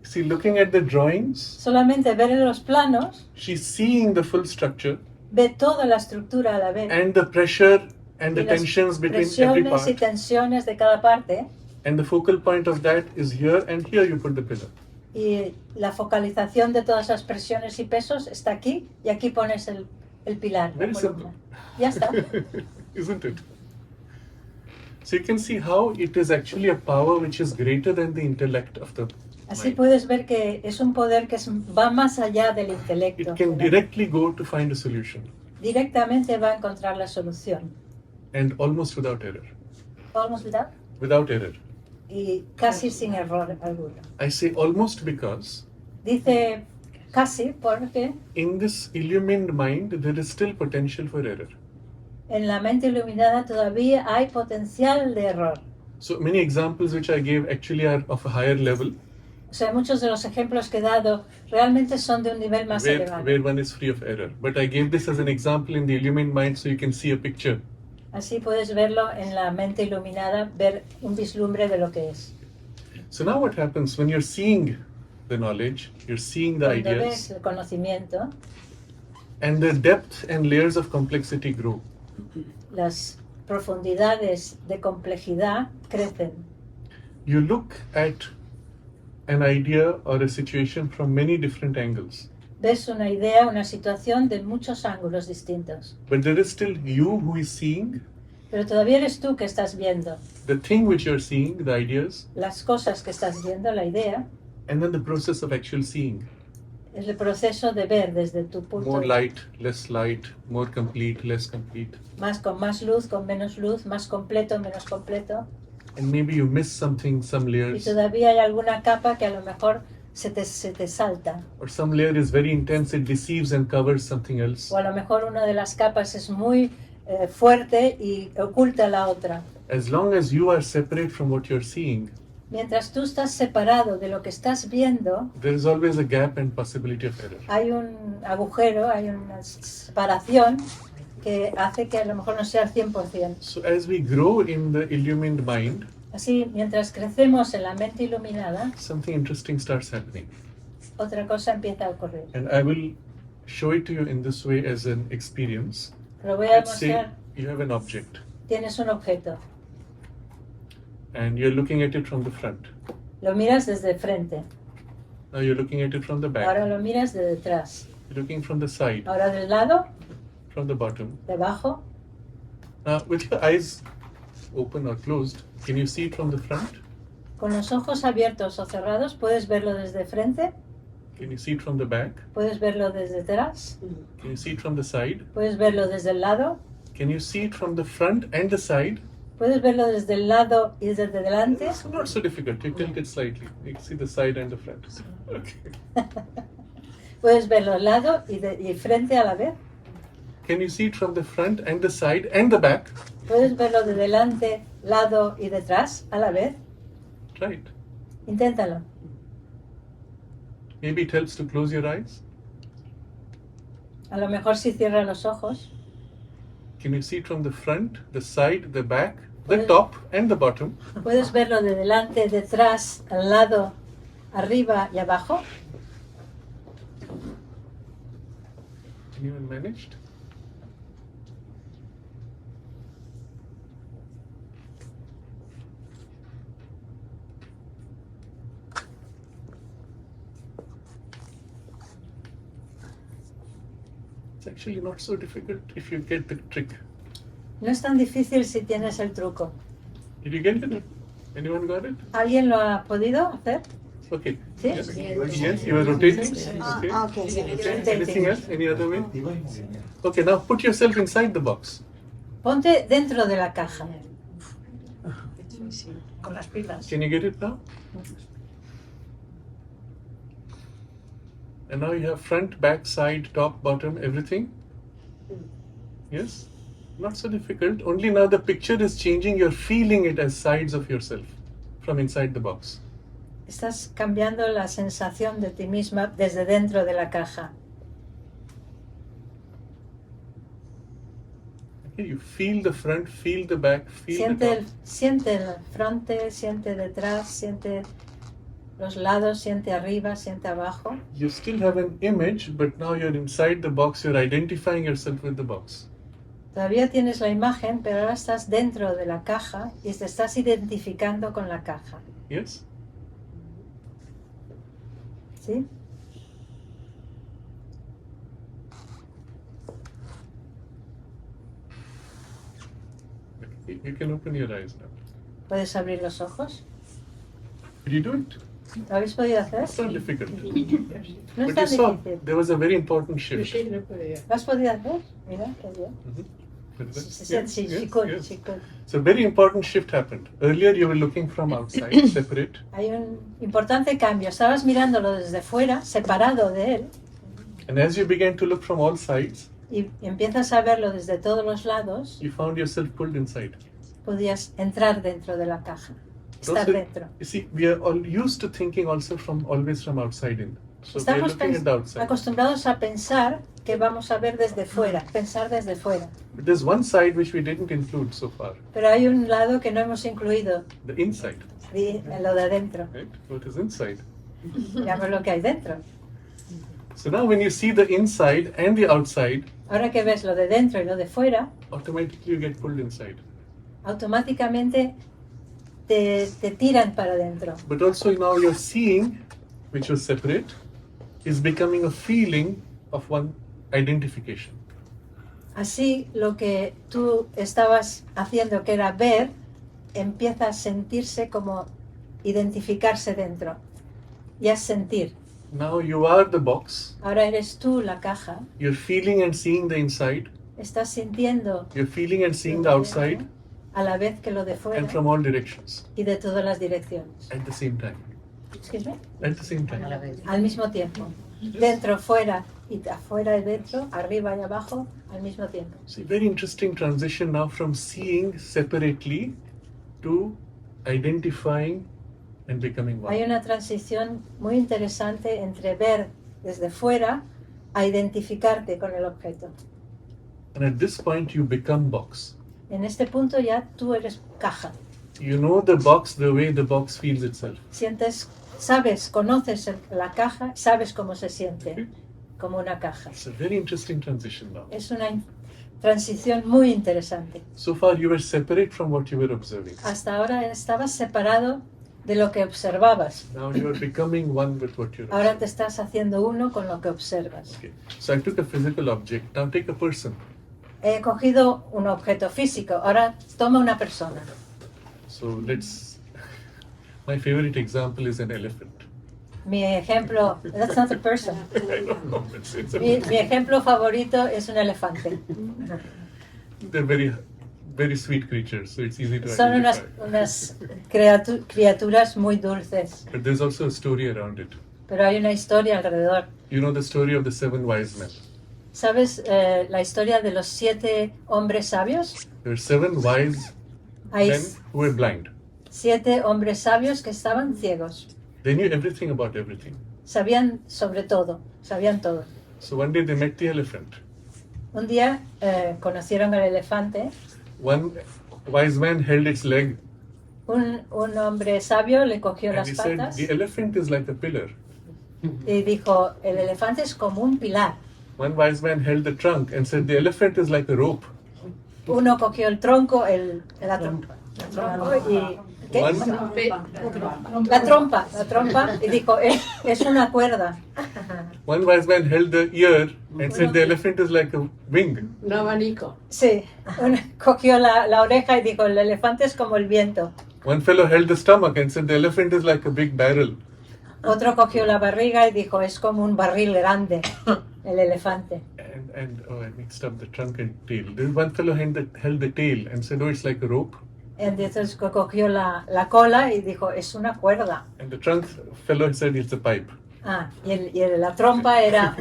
See, looking at the drawings, Solamente ver en los planos, she's seeing the full structure ve toda la estructura a la vez. and the pressure and the Y las tensions between every presiones y part. tensiones de cada parte. And the focal point of that is here, and here you put the pillar. Y la focalización de todas las presiones y pesos está aquí y aquí pones el pilar. Very la simple. columna. Ya está. Isn't it? So you can see how it is actually a power which is greater than the intellect of the Así mind. puedes ver que es un poder que va más allá del intelecto. It can directly go to find a solution, Directamente va a encontrar la solución. and almost without error. Almost without? Without error. Y casi sin error alguno. I say almost because Dice casi porque in this illumined mind there is still potential for error. en la mente iluminada todavía hay potencial de error. So many examples which I gave actually are of a higher level, O sea, muchos de los ejemplos que he dado realmente son de un nivel más elevado. where one is free of error. But I gave this as an example in the illumined mind so you can see a picture. Así puedes verlo en la mente iluminada, ver un vislumbre de lo que es. So now what happens when you're seeing the knowledge, you're seeing the Cuando ves ideas, el conocimiento, and the depth and layers of complexity grow. las profundidades de complejidad crecen. You look at an idea or a situation from many different angles, Ves una idea, una situación de muchos ángulos distintos. but there is still you who is seeing Pero todavía eres tú que estás viendo the thing which you're seeing, the ideas, las cosas que estás viendo, la idea, and then the process of actual seeing. es el proceso de ver desde tu punto More de light, less light, more complete, less complete. con más luz, con menos luz, más completo, menos completo. And maybe you miss something, some Y layers, todavía hay alguna capa que a lo mejor se te salta. or some layer is very intense, it deceives and covers something else. O a lo mejor una de las capas es muy fuerte y oculta la otra. As long as you are separate from what you're seeing, Mientras tú estás separado de lo que estás viendo, there is always a gap and possibility of error. hay un agujero, hay una separación que hace que a lo mejor no sea al 100%. So as we grow in the illumined mind, Así, mientras crecemos en la mente iluminada, something interesting starts happening. otra cosa empieza a ocurrir. And I will show it to you in this way as an experience. Lo voy a Let's say mostrar. you have an object Tienes un objeto, and you're looking at it from the front. lo miras desde frente, Now you're looking at it from the ahora back. lo miras de detrás, You're looking from the side, ahora del lado, from the bottom. debajo. Now with your eyes open or closed, can you see it from the front? Con los ojos abiertos o cerrados, puedes verlo desde frente, Can you see it from the back? puedes verlo desde detrás, Can you see it from the side? puedes verlo desde el lado, Can you see it from the front and the side? puedes verlo desde el lado y desde delante. It's not so difficult. You tilt it slightly. You can see the side and the front. Okay. Puedes verlo al lado y frente a la vez. Can you see it from the front and the side and the back? Puedes verlo de delante, lado y detrás a la vez. Try it. Inténtalo. Maybe it helps to close your eyes. A lo mejor si cierras los ojos, Can you see it from the front, the side, the back, the top and the bottom? puedes verlo de delante, detrás, al lado, arriba y abajo. Anyone managed? It's actually not so difficult if you get the trick. No es tan difícil si tienes el truco. Did you get it? Anyone got it? ¿Alguien lo ha podido hacer? Okay. ¿Sí? Yes, you are rotating. Okay. Okay. Anything else? Any other way? Okay, now put yourself inside the box. Ponte dentro de la caja. Con las pilas. Can you get it now? And now you have front, back, side, top, bottom, everything. Yes? Not so difficult. Only now the picture is changing. You're feeling it as sides of yourself from inside the box. Estás cambiando la sensación de ti misma desde dentro de la caja. Okay, you feel the front, feel the back, feel the top. Siente el frente, siente detrás, siente los lados, siente arriba, siente abajo. You still have an image, but now you're inside the box. You're identifying yourself with the box. Todavía tienes la imagen, pero ahora estás dentro de la caja y te estás identificando con la caja. Yes? ¿Sí? Okay, you can open your eyes now. ¿Puedes abrir los ojos? Did you do it? ¿Lo habéis podido hacer? It's not difficult. No es But you tan saw difícil. there was a very important shift. ¿Lo has podido hacer? Mira, qué bien. Sí, she could. So a very important shift happened. Earlier you were looking from outside, separate. Hay un importante cambio. Estabas mirándolo desde fuera, separado de él, And as you began to look from all sides, y empiezas a verlo desde todos los lados, you found yourself pulled inside. podías entrar dentro de la caja, estar Also, dentro. you see, we are all used to thinking also always from outside in. So we are Estamos looking at the outside. acostumbrados a pensar que vamos a ver desde fuera, pensar desde fuera. But there's one side which we didn't include so far, Pero hay un lado que no hemos incluido, the inside, lo de adentro. right? What is inside? Veamos lo que hay dentro. So now when you see the inside and the outside, Ahora que ves lo de dentro y lo de fuera, automatically you get pulled inside. automáticamente te tiran para adentro. But also now you're seeing, which was separate, is becoming a feeling of one identification. Así lo que tú estabas haciendo, que era ver, empieza a sentirse como identificarse dentro. Ya es sentir. Now you are the box. Ahora eres tú la caja. You're feeling and seeing the inside. Estás sintiendo You're feeling and seeing the outside, a la vez que lo de fuera and from all directions y de todas las direcciones. at the same time. Excuse me. At the same time. Al mismo tiempo. Dentro, fuera y afuera y dentro, arriba y abajo, al mismo tiempo. See, very interesting transition now from seeing separately to identifying and becoming Hay one. una transición muy interesante entre ver desde fuera a identificarte con el objeto. And at this point, you become box. En este punto ya tú eres caja. You know the box the way the box feels itself. Sientes, sabes, conoces la caja, sabes cómo se siente como una caja. It's a very interesting transition now. Es una transición muy interesante. So far, you were separate from what you were observing. Hasta ahora estabas separado de lo que observabas. Now you are becoming one with what you're Ahora observing. te estás haciendo uno con lo que observas. Okay. So I took a physical object. Now take a person. He cogido un objeto físico, ahora toma una persona. So my favorite example is an elephant. Mi ejemplo, that's not a person. I don't know, it's Mi ejemplo favorito es un elefante. they're very sweet creatures, so it's easy to Son identify. unas criaturas muy dulces, But there's also a story around it. pero hay una historia alrededor. You know the story of the 7 wise men. ¿Sabes la historia de los 7 hombres sabios? There were 7 wise Hay men who were blind. 7 hombres sabios que estaban ciegos. They knew everything about everything. Sabían sobre todo, sabían todo. So one day they met the elephant. Un día conocieron al elefante. One wise man held its leg Un hombre sabio le cogió and las he said, patas the elephant is like a pillar. y dijo, el elefante es como un pilar. One wise man held the trunk and said, the elephant is like a rope. Uno cogió el tronco, la trompa y ¿qué? One, La trompa y dijo, es una cuerda. One wise man held the ear and said the elephant is like a wing. Un abanico. Sí, cogió la oreja y dijo, el elefante es como el viento. One fellow held the stomach and said the elephant is like a big barrel. Otro cogió la barriga y dijo, es como un barril grande, el elefante. And I mixed up the trunk and tail. Then one fellow held the tail and said, oh, it's like a rope. Entonces cogió la cola y dijo, es una cuerda. And the trunk fellow said, it's a pipe. Ah, la trompa era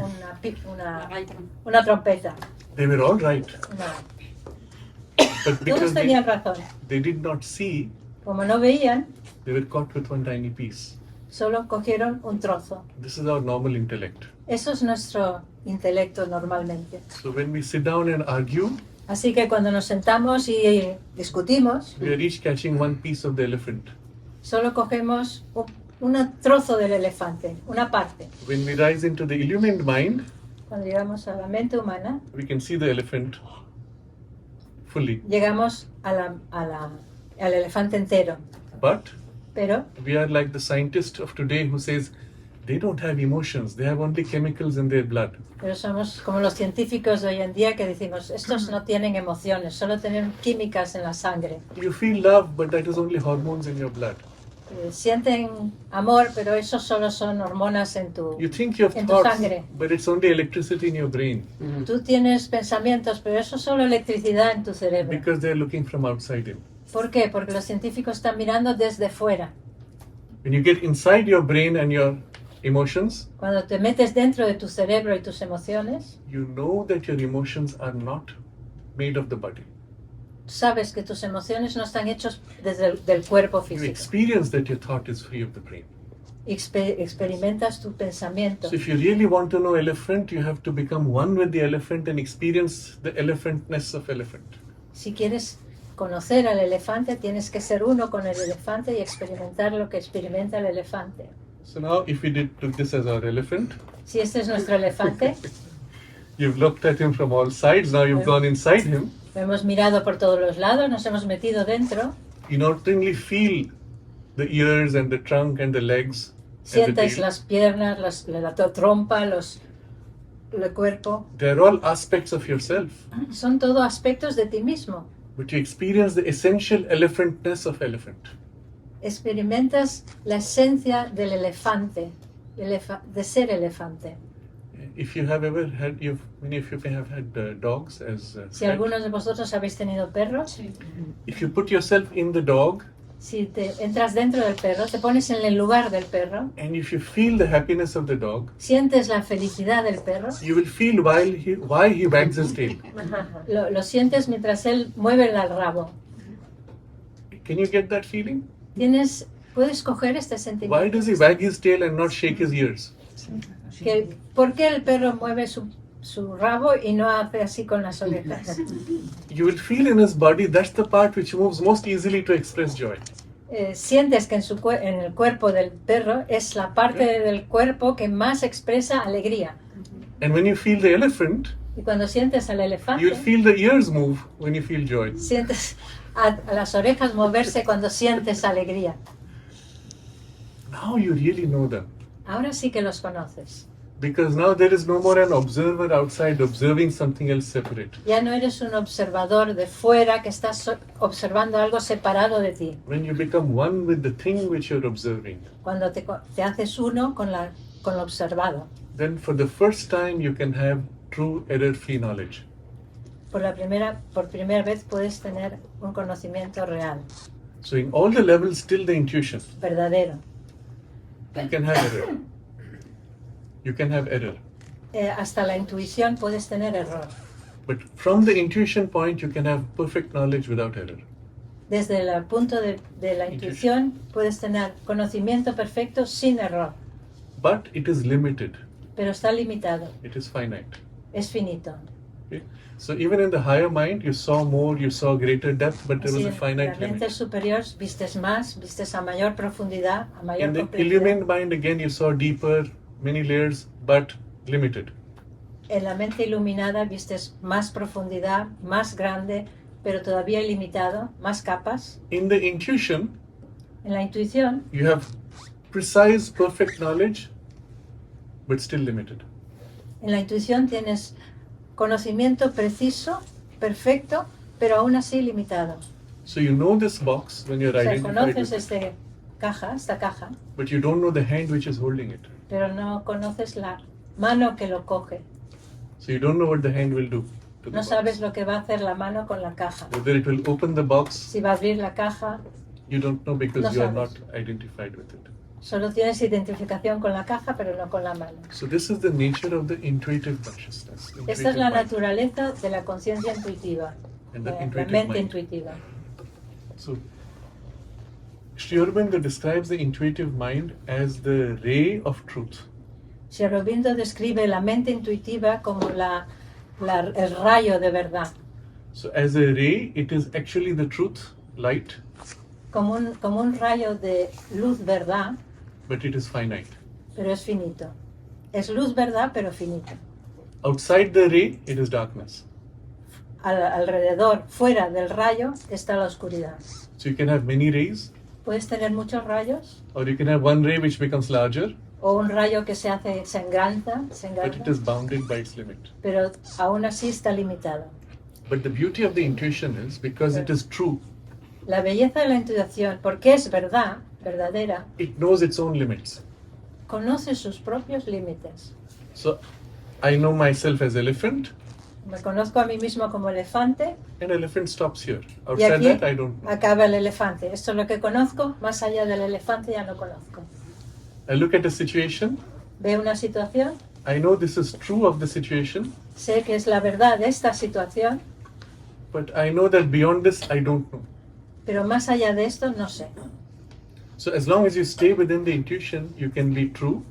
una trompeta. They were all right. But Todos because tenían razón. they did not see, Como no veían, they were caught with one tiny piece. solo cogieron un trozo. This is our normal intellect. Eso es nuestro intelecto normalmente. So when we sit down and argue, Así que cuando nos sentamos y discutimos, we are each catching one piece of the elephant. solo cogemos un trozo del elefante, una parte. When we rise into the illumined mind, Cuando llegamos a la mente humana, we can see the elephant fully. llegamos al elefante entero. But Pero we are like the scientist of today who says they don't have emotions, they have only chemicals in their blood. somos como los científicos de hoy en día que decimos, estos no tienen emociones, solo tienen químicas en la sangre. You feel love, but that is only hormones in your blood. Sienten amor, pero eso solo son hormonas en tu You have thoughts, sangre. but it's only electricity in your brain Tú tienes pensamientos, pero eso es solo electricidad en tu cerebro. because they're looking from outside in. ¿Por qué? Porque los científicos están mirando desde fuera. When you get inside your brain and your emotions, Cuando te metes dentro de tu cerebro y tus emociones, you know that your emotions are not made of the body. sabes que tus emociones no están hechos desde del cuerpo You físico. experience that your thought is free of the brain. Experimentas tu pensamiento. So if you really want to know elephant, you have to become one with the elephant and experience the elephantness of elephant. Si quieres conocer al elefante, tienes que ser uno con el elefante y experimentar lo que experimenta el elefante. So now if we took this as our elephant, Si este es nuestro elefante, you've looked at him from all sides, now you've gone inside him, lo hemos mirado por todos los lados, nos hemos metido dentro, you not only feel the ears and the trunk and the legs and the sientes tail, las piernas, la trompa, el cuerpo. they're all aspects of yourself. Son todo aspectos de ti mismo. But you experience the essential elephantness of elephant. Experimentas la esencia del elefante, de ser elefante. If you have ever had, many of you may have had dogs as Si pet. algunos de vosotros habéis tenido perros, If you put yourself in the dog si te entras dentro del perro, te pones en el lugar del perro, and if you feel the happiness of the dog, sientes la felicidad del perro, you will feel why he wags his tail. lo sientes mientras él mueve el rabo. Can you get that feeling? Puedes coger este sentimiento. Why does he wag his tail and not shake his ears? ¿Por qué el perro mueve su rabo y no hace así con las orejas? You will feel in his body that's the part which moves most easily to express joy. Sientes que en el cuerpo del perro es la parte del cuerpo que más expresa alegría. And when you feel the elephant, Y cuando sientes al you'll elefante, feel the ears move when you feel joy. sientes a las orejas moverse cuando sientes alegría. Now you really know them. Ahora sí que los conoces. Because now there is no more an observer outside observing something else separate. Ya no eres un observador de fuera que estás observando algo separado de ti. When you become one with the thing which you're observing, Cuando te haces uno con lo observado. then for the first time you can have true error-free knowledge. Por primera vez puedes tener un conocimiento real, So in all the levels till the intuition, verdadero. you can have error. You can have error. Hasta la intuición puedes tener error. But from the intuition point, you can have perfect knowledge without error. Desde el punto de la intuición puedes tener conocimiento perfecto sin error, But it is limited. pero está limitado, It is finite. es finito. Okay? So even in the higher mind, you saw more, you saw greater depth, but there was Así, a en finite la mente limit. superior vistes más, vistes a mayor profundidad, a mayor In the complejidad. illumined mind, again, you saw deeper, many layers, but limited. En la mente iluminada vistes más profundidad, más grande, pero todavía ilimitado, más capas. In the intuition, En la intuición you have precise, perfect knowledge, but still limited. En la intuición tienes conocimiento preciso, perfecto, pero aún así limitado. So you know this box when you're O sea, identified conoces with it, esta caja, but you don't know the hand which is holding it. pero no conoces la mano que lo coge. So you don't know what the hand will do to the No sabes box. lo que va a hacer la mano con la caja. Whether it will open the box, Si va a abrir la caja, you don't know because No you are not sabes. identified with it. solo tienes identificación con la caja, pero no con la mano. So this is the nature of the intuitive consciousness. Esta es intuitive la mind, naturaleza de la conciencia intuitiva, and the la intuitive mente mind. intuitiva. So Sri Aurobindo describes the intuitive mind as the ray of truth. Sri Aurobindo describe la mente intuitiva como el rayo de verdad, So as a ray, it is actually the truth, light, como un rayo de luz verdad, but it is finite. pero es finito. Es luz verdad, pero finito. Outside the ray, it is darkness. Alrededor, fuera del rayo, está la oscuridad. So you can have many rays, Puedes tener muchos rayos, or you can have one ray which becomes larger, o un rayo que se engranda, but it is bounded by its limit. pero aún así está limitado. But the beauty of the intuition is because it is true, La belleza de la intuición, porque es verdad, verdadera, it knows its own limits. conoce sus propios límites. So I know myself as elephant, Me conozco a mí mismo como elefante and elephant stops here. y Outside aquí that, I don't know. acaba el elefante. Esto es lo que conozco, más allá del elefante ya no conozco. I look at a situation, Veo una situación, I know this is true of the situation, sé que es la verdad de esta situación, but I know that beyond this, I don't know. pero más allá de esto no sé. So as long as you stay within the intuition, you can be true,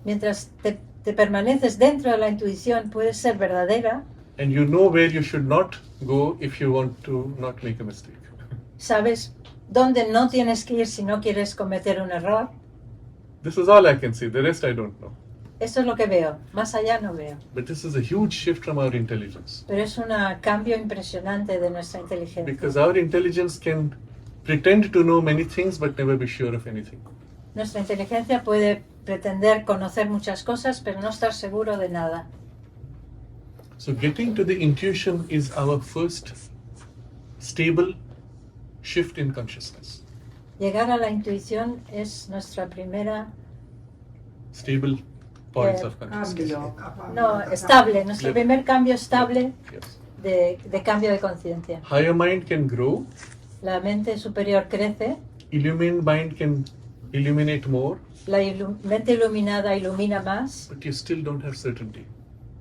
Mientras te permaneces dentro de la intuición, puedes ser verdadera, and you know where you should not go if you want to not make a mistake. sabes dónde no tienes que ir si no quieres cometer un error. This is all I can say. The rest I don't know. Esto es lo que veo, más allá no veo. But this is a huge shift from our intelligence. Pero es un cambio impresionante de nuestra inteligencia. Because our intelligence can pretend to know many things but never be sure of anything. Nuestra inteligencia puede pretender conocer muchas cosas, pero no estar seguro de nada. So getting to the intuition is our first stable shift in consciousness. Llegar a la intuición es nuestra primera, Stable points of consciousness. estable, nuestro Yep. primer cambio estable Yes. de cambio de conciencia. Higher mind can grow, La mente superior crece, illumined mind can illuminate more, la mente iluminada ilumina más, but you still don't have certainty.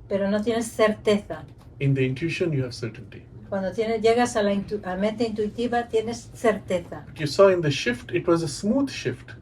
pero no tienes certeza. In the intuition, you have certainty. Cuando llegas a la mente intuitiva, tienes certeza. But you saw in the shift, it was a smooth shift.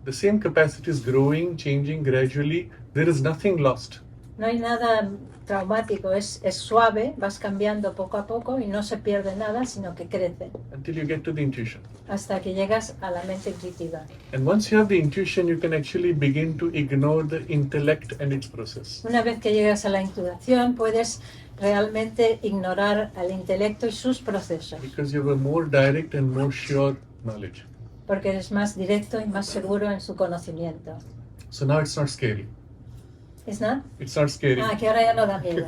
The same capacity is growing, changing gradually. There is nothing lost. No hay nada traumático, es suave, vas cambiando poco a poco y no se pierde nada, sino que crece, Until you get to the intuition. hasta que llegas a la mente intuitiva. And once you have the intuition, you can actually begin to ignore the intellect and its process. Una vez que llegas a la intuición, puedes realmente ignorar al intelecto y sus procesos, Because you have a more direct and more sure knowledge. porque eres más directo y más seguro en su conocimiento. So now it's not scary. ¿Es nada? It's not scary. Que ahora ya no da miedo.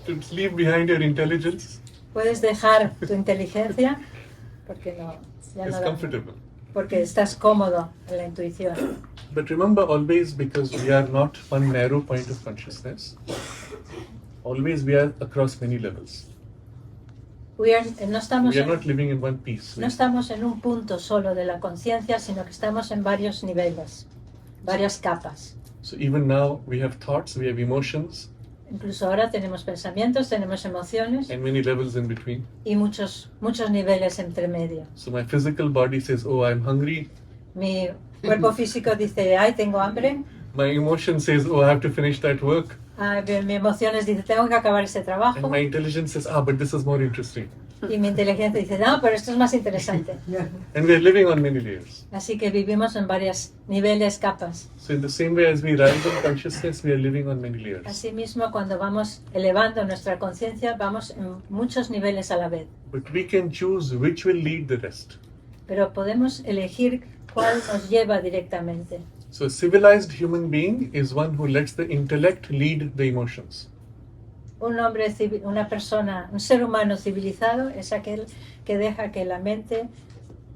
To leave behind your intelligence Puedes dejar tu inteligencia, porque ya is no da miedo, comfortable. porque estás cómodo en la intuición. But remember always, because we are not one narrow point of consciousness, always we are across many levels. No estamos We are not living in one piece. No estamos en un punto solo de la conciencia, sino que estamos en varios niveles, varias capas. So even now we have thoughts, we have emotions, Incluso ahora tenemos pensamientos, tenemos emociones and many levels in between. y muchos niveles entre medio. So my physical body says, oh, I'm hungry. Mi cuerpo físico dice, ay, tengo hambre. My emotion says, oh, I have to finish that work. Mi emociones dice, tengo que acabar ese trabajo. And my intelligence says, but this is more interesting. Y mi inteligencia dice, no, pero esto es más interesante. And we're living on many layers. Así que vivimos en varios niveles, capas. So in the same way as we rise in consciousness, we are living on many layers. Asimismo, cuando vamos elevando nuestra conciencia, vamos en muchos niveles a la vez. But we can choose which will lead the rest. Pero podemos elegir cuál nos lleva directamente. So a civilized human being is one who lets the intellect lead the emotions. Una persona, un ser humano civilizado es aquel que deja que la mente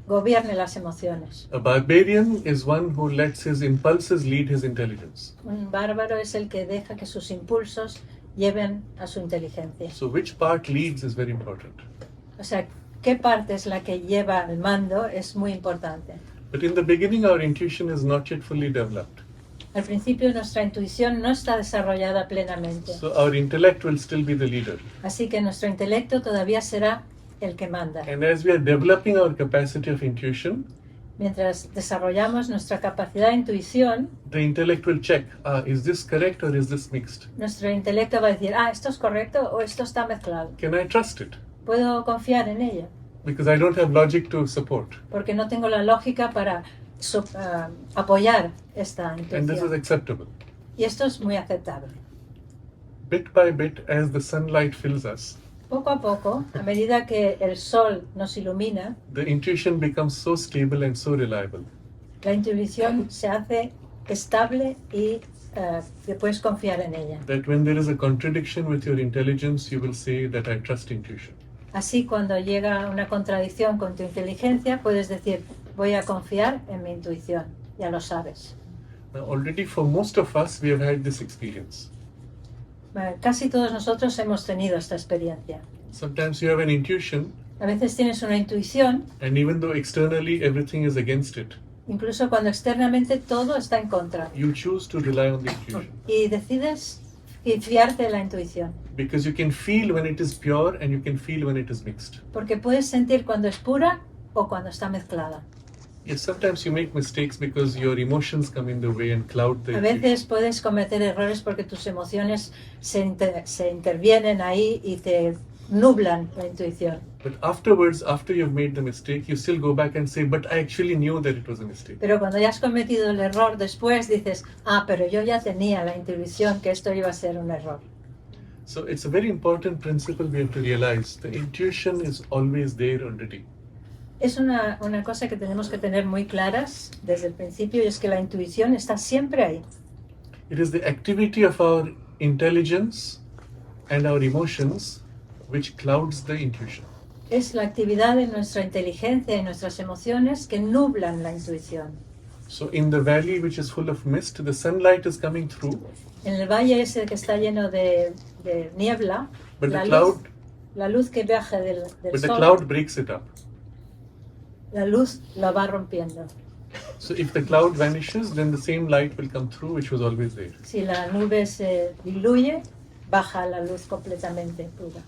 gobierne las emociones. A barbarian is one who lets his impulses lead his intelligence. Un bárbaro es el que deja que sus impulsos lleven a su inteligencia. So which part leads is very important. O sea, qué parte es la que lleva el mando es muy importante. But in the beginning, our intuition is not yet fully developed. Al principio nuestra intuición no está desarrollada plenamente. So our intellect will still be the leader. Así que nuestro intelecto todavía será el que manda. And as we are developing our capacity of intuition, Mientras desarrollamos nuestra capacidad de intuición, the intellect will check, is this correct or is this mixed? nuestro intelecto va a decir, esto es correcto o esto está mezclado. Can I trust it? ¿Puedo confiar en ello? Because I don't have logic to support. Porque no tengo la lógica para apoyar esta And this is intuición. acceptable. Y esto es muy aceptable. Bit by bit, as the sunlight fills us, Poco a poco, a medida que el sol nos ilumina, the intuition becomes so stable and so reliable. la intuición se hace estable y que puedes confiar en ella. That when there is a contradiction with your intelligence, you will say that I trust intuition. Así, cuando llega una contradicción con tu inteligencia, puedes decir, voy a confiar en mi intuición. Ya lo sabes. Now, already for most of us, we have had this experience. Casi todos nosotros hemos tenido esta experiencia. Sometimes you have an intuition, A veces tienes una intuición, and even though externally everything is against it, incluso cuando externamente todo está en contra. you choose to rely on the intuition. Y decides fiarte de la intuición. Because you can feel when it is pure and you can feel when it is mixed. Porque puedes sentir cuando es pura o cuando está mezclada. Yes, sometimes you make mistakes because your emotions come in the way and cloud the A intuition. veces puedes cometer errores porque tus emociones se intervienen ahí y te nublan la intuición. But afterwards, after you've made the mistake, you still go back and say, but I actually knew that it was a mistake. Pero cuando ya has cometido el error, después dices, pero yo ya tenía la intuición que esto iba a ser un error. So it's a very important principle we have to realize. The intuition is always there already. Es una cosa que tenemos que tener muy claras desde el principio, y es que la intuición está siempre ahí. It is the activity of our intelligence and our emotions which clouds the intuition. Es la actividad de nuestra inteligencia y nuestras emociones que nublan la intuición. So in the valley which is full of mist, the sunlight is coming through, En el valle ese que está lleno de niebla, but the luz, cloud, la luz que viaja del but the sol, cloud breaks it up. la luz la va rompiendo. So if the cloud vanishes, then the same light will come through which was always there. Si la nube se diluye, baja la luz completamente pura.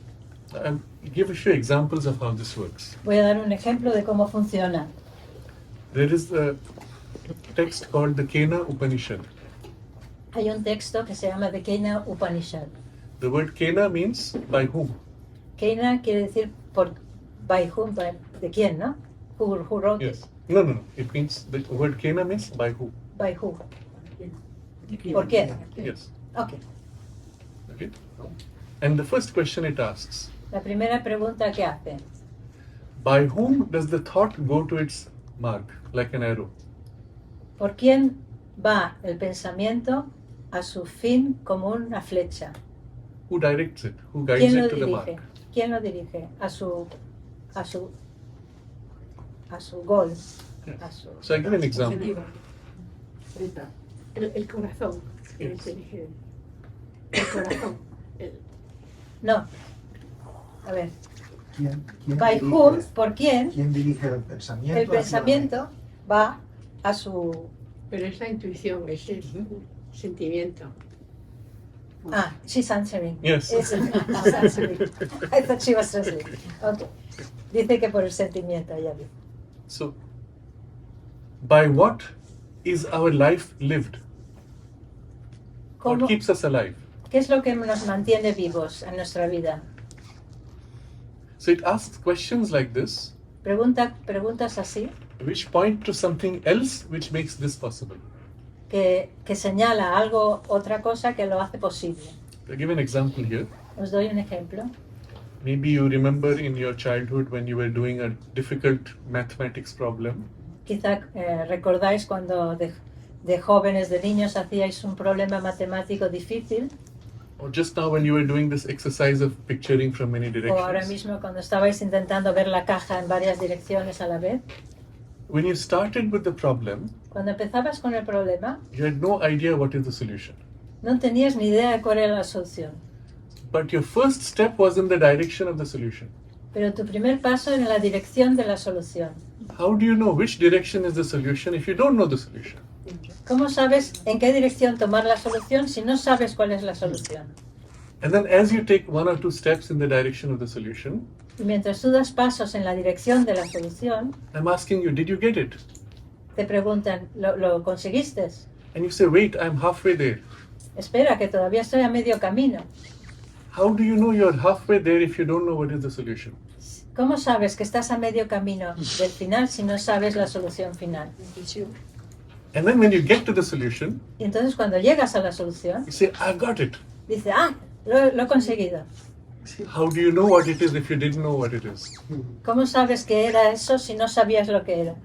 I'll give a few examples of how this works. Voy a dar un ejemplo de cómo funciona. There is a text called the Kena Upanishad. Hay un texto que se llama The Kena Upanishad. The word Kena means by whom. Kena quiere decir by whom, de quién, ¿no? Who wrote it? Yes. No. It means the word Kena means by who. By who. ¿Por quién? Yes. Okay. Okay. And the first question it asks, La primera pregunta que hace, by whom does the thought go to its mark, like an arrow? ¿por quién va el pensamiento a su fin como una flecha? Who directs it? Who guides ¿Quién lo it to the dirige? mark? ¿Quién lo dirige a su gol? Yes. A su, So I give an example. El corazón, el Yes. inteligente. El corazón. no. A ver. ¿Quién By dirige- whom, ¿por quién? ¿Quién dirige el pensamiento? El pensamiento va a su... Pero es la intuición, es el sentimiento. She's answering. Yes. She's answering. I thought she was translating. Okay. Dice que por el sentimiento, ya vi. So, by what is our life lived? What ¿Cómo, keeps us alive? ¿Qué es lo que nos mantiene vivos en nuestra vida? So it asks questions like this, Preguntas así, which point to something else which makes this possible. que señala algo, otra cosa que lo hace posible. I'll give an example here. Os doy un ejemplo. Maybe you remember in your childhood when you were doing a difficult mathematics problem, Quizá recordáis cuando de jóvenes, de niños, hacíais un problema matemático difícil, or just now when you were doing this exercise of picturing from many o ahora directions, mismo cuando estabais intentando ver la caja en varias direcciones a la vez, when you started with the problem, cuando empezabas con el problema, you had no idea what is the solution. no tenías ni idea de cuál era la solución. But your first step was in the direction of the solution. Pero tu primer paso era en la dirección de la solución. How do you know which direction is the solution if you don't know the solution? ¿Cómo sabes en qué dirección tomar la solución si no sabes cuál es la solución? And then as you take one or two steps in the direction of the solution, Y mientras tú das pasos en la dirección de la solución, I'm asking you, did you get it? te preguntan, ¿lo conseguiste? And you say, wait, I'm halfway there. Espera, que todavía estoy a medio camino. How do you know you're halfway there if you don't know what is the solution? ¿Cómo sabes que estás a medio camino del final si no sabes la solución final? Intuición. And then when you get to the solution, Y entonces cuando llegas a la solución, you say, I got it. dices, lo he conseguido. How do you know what it is if you didn't know what it is? ¿Cómo sabes que era eso si no sabías lo que era?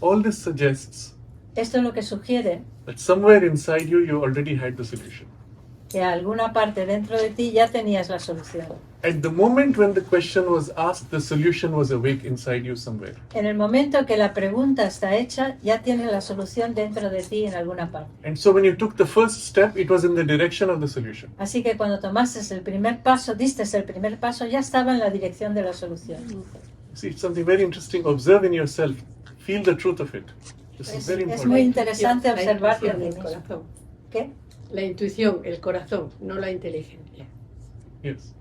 All this suggests Esto es lo que sugiere that somewhere inside you, you already had the solution. que a alguna parte dentro de ti ya tenías la solución. At the moment when the question was asked, the solution was awake inside you somewhere. En el momento que la pregunta está hecha, ya tienes la solución dentro de ti en alguna parte. And so when you took the first step, it was in the direction of the solution. Así que cuando tomaste el primer paso, diste el primer paso, ya estaba en la dirección de la solución. See, it's something very interesting. Observe in yourself. Feel the truth of it. This is very Es muy important. interesante La observarte a intuición, ti el mismo. corazón. ¿Qué? La intuición, el corazón, no la inteligencia. Yes.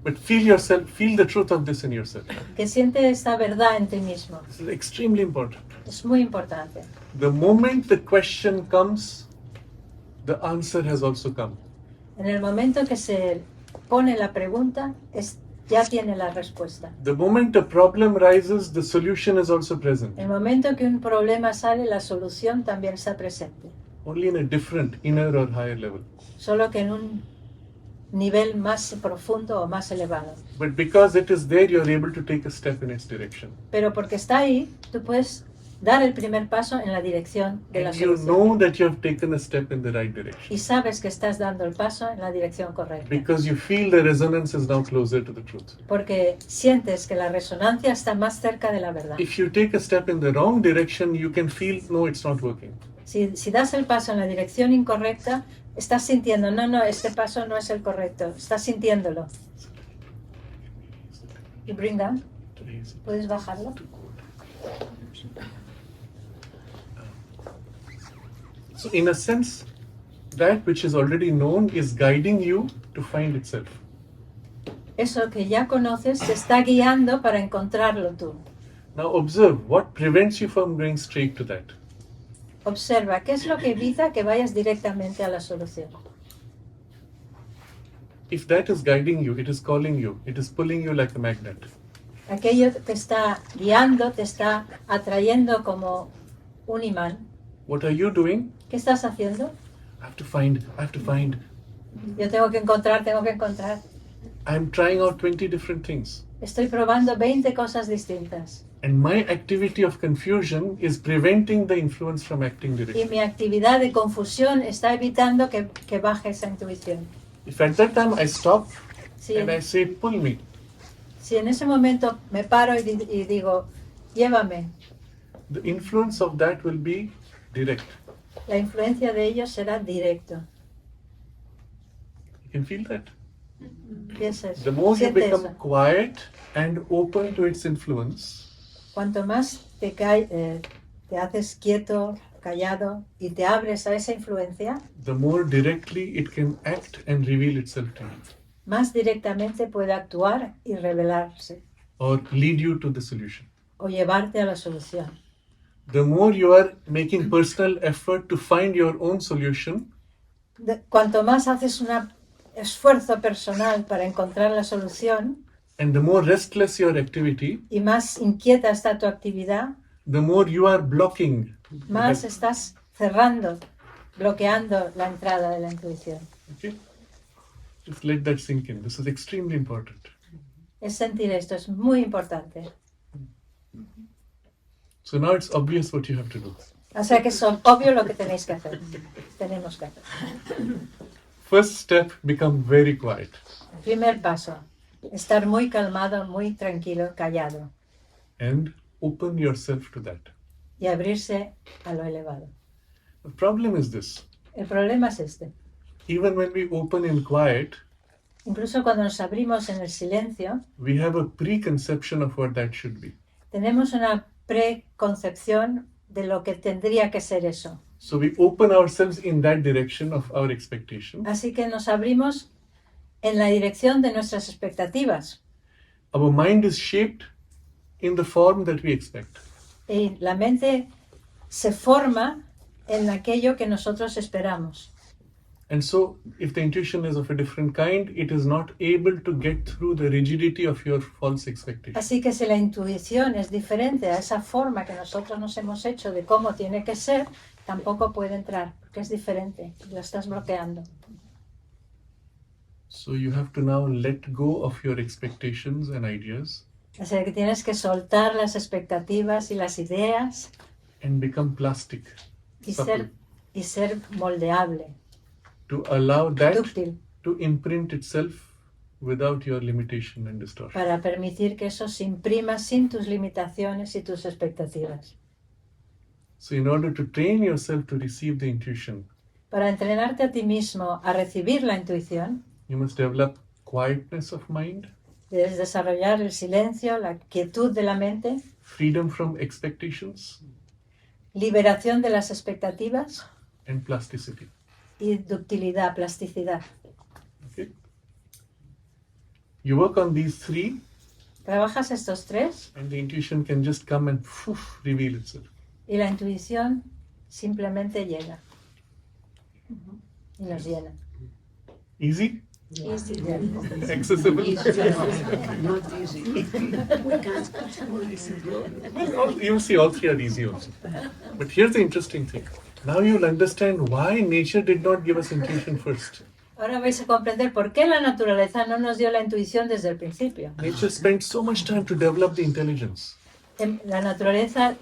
But feel yourself, feel the truth of this in yourself. Que siente esta verdad en ti mismo. This is extremely important. Es muy importante. The moment the question comes, the answer has also come. En el momento que se pone la pregunta, ya tiene la respuesta. The moment a problem rises, the solution is also present, En el momento que un problema sale, la solución también está presente. only in a different, inner or higher level. Solo que en un nivel más profundo o más elevado. But because it is there, you are able to take a step in its direction. Pero porque está ahí, tú puedes dar el primer paso en la dirección de la And you solución. know that you have taken a step in the right direction. Y sabes que estás dando el paso en la dirección correcta. Because you feel the resonance is now closer to the truth. Porque sientes que la resonancia está más cerca de la verdad. If you take a step in the wrong direction, you can feel, no, it's not working. Si das el paso en la dirección incorrecta, estás sintiendo, no, este paso no es el correcto. Estás sintiéndolo. Y bring down. Today is ¿Puedes bajarlo? too cold. So in a sense, that which is already known is guiding you to find itself. Eso que ya conoces te está guiando para encontrarlo tú. Now observe what prevents you from going straight to that. Observa qué es lo que evita que vayas directamente a la solución. If that is guiding you, it is calling you, it is pulling you like a magnet. Aquello te está guiando, te está atrayendo como un imán. What are you doing? ¿Qué estás haciendo? I have to find. Yo tengo que encontrar. I'm trying out 20 different things. Estoy probando 20 cosas distintas. And my activity of confusion is preventing the influence from acting Y directly. mi actividad de confusión está evitando que baje esa intuición. If at that time I stop Si, and I say, pull me, si en ese momento me paro y digo, llévame, the influence of that will be direct. la influencia de ellos será directo. You can feel that. Piensa eso. The more you Siente become eso. quiet and open to its influence, Cuanto más te haces quieto, callado y te abres a esa influencia, the more directly it can act and reveal itself to you, más directamente puede actuar y revelarse or lead you to the solution. o llevarte a la solución. The more you are making personal effort to find your own solution, Cuanto más haces un esfuerzo personal para encontrar la solución and the more restless your activity, y más inquieta está tu actividad, the more you are blocking. más estás cerrando, bloqueando la entrada de la intuición. Okay? Just let that sink in. This is extremely important. Es sentir esto, es muy importante. So now it's obvious what you have to do. O sea que es obvio lo que tenéis que hacer. Tenemos que hacer. First step, become very quiet. Primer paso, estar muy calmado, muy tranquilo, callado And open yourself to that. y abrirse a lo elevado. The problem is this. El problema es este. Even when we open in quiet, Incluso cuando nos abrimos en el silencio, we have a preconception of what that should be. tenemos una preconcepción de lo que tendría que ser eso. So we open ourselves in that direction of our expectation. Así que nos abrimos en la dirección de nuestras expectativas. Our mind is shaped in the form that we expect. Y la mente se forma en aquello que nosotros esperamos. And so, if the intuition is of a different kind, it is not able to get through the rigidity of your false expectation. Así que si la intuición es diferente a esa forma que nosotros nos hemos hecho de cómo tiene que ser, tampoco puede entrar, porque es diferente, lo estás bloqueando. So you have to now let go of your expectations and ideas Así que tienes que soltar las expectativas y las ideas and become plastic, y supple, ser moldeable, to allow that dúctil, to imprint itself without your limitation and distortion. para permitir que eso se imprima sin tus limitaciones y tus expectativas. So in order to train yourself to receive the intuition, Para entrenarte a ti mismo a recibir la intuición, you must develop quietness of mind, debes desarrollar el silencio, la quietud de la mente, freedom from expectations, liberación de las expectativas and plasticity. y ductilidad, plasticidad. Okay? You work on these three, Trabajas estos tres and the intuition can just come and reveal itself. y la intuición simplemente llega y nos llena. Easy? Easy. Accessible? Not easy. We can't. You see, all three are easy also. But here's the interesting thing. Now you'll understand why nature did not give us intuition first. Ahora vais a comprender por qué la naturaleza no nos dio la intuición desde el principio. Nature spent so much time to develop the intelligence. La naturaleza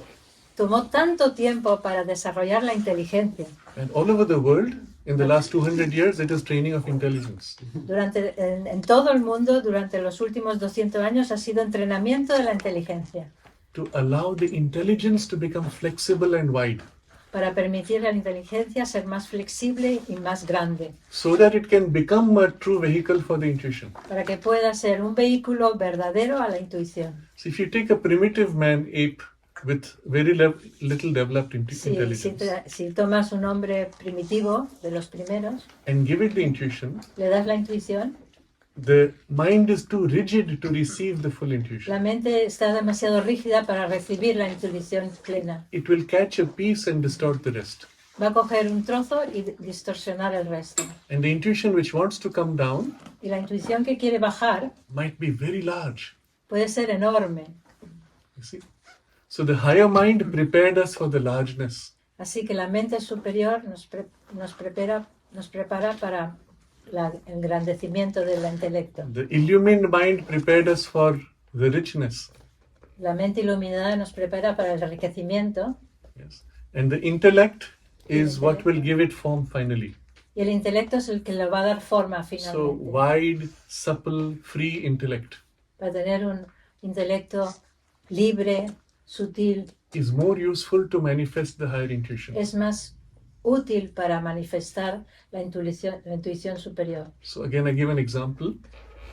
tomó tanto tiempo para desarrollar la inteligencia. And all over the world, in the last 200 years, it is training of intelligence. En todo el mundo, durante los últimos 200 años, ha sido entrenamiento de la inteligencia To allow the intelligence to become flexible and wide, para permitir a la inteligencia ser más flexible y más grande, so that it can become a true vehicle for the intuition. para que pueda ser un vehículo verdadero a la intuición. So if you take a primitive man ape with very little developed intelligence Si tomas un hombre primitivo, de los primeros, and give it the intuition, le das la intuición, the mind is too rigid to receive the full intuition. la mente está demasiado rígida para recibir la intuición plena. It will catch a piece and distort the rest. Va a coger un trozo y distorsionar el resto. And the intuition which wants to come down Y la intuición que quiere bajar might be very large. puede ser enorme. You see? So the higher mind prepared us for the largeness. Así que la mente superior nos prepara para el engrandecimiento del intelecto. The illumined mind prepared us for the richness. La mente iluminada nos prepara para el enriquecimiento Yes. And the intellect is what will give it form finally. y el intelecto es el que le va a dar forma So finalmente. wide, supple, free intellect Para tener un intelecto libre, sutil, is more useful to manifest the higher intuition. es más útil para manifestar la intuición superior. So again, I give an example.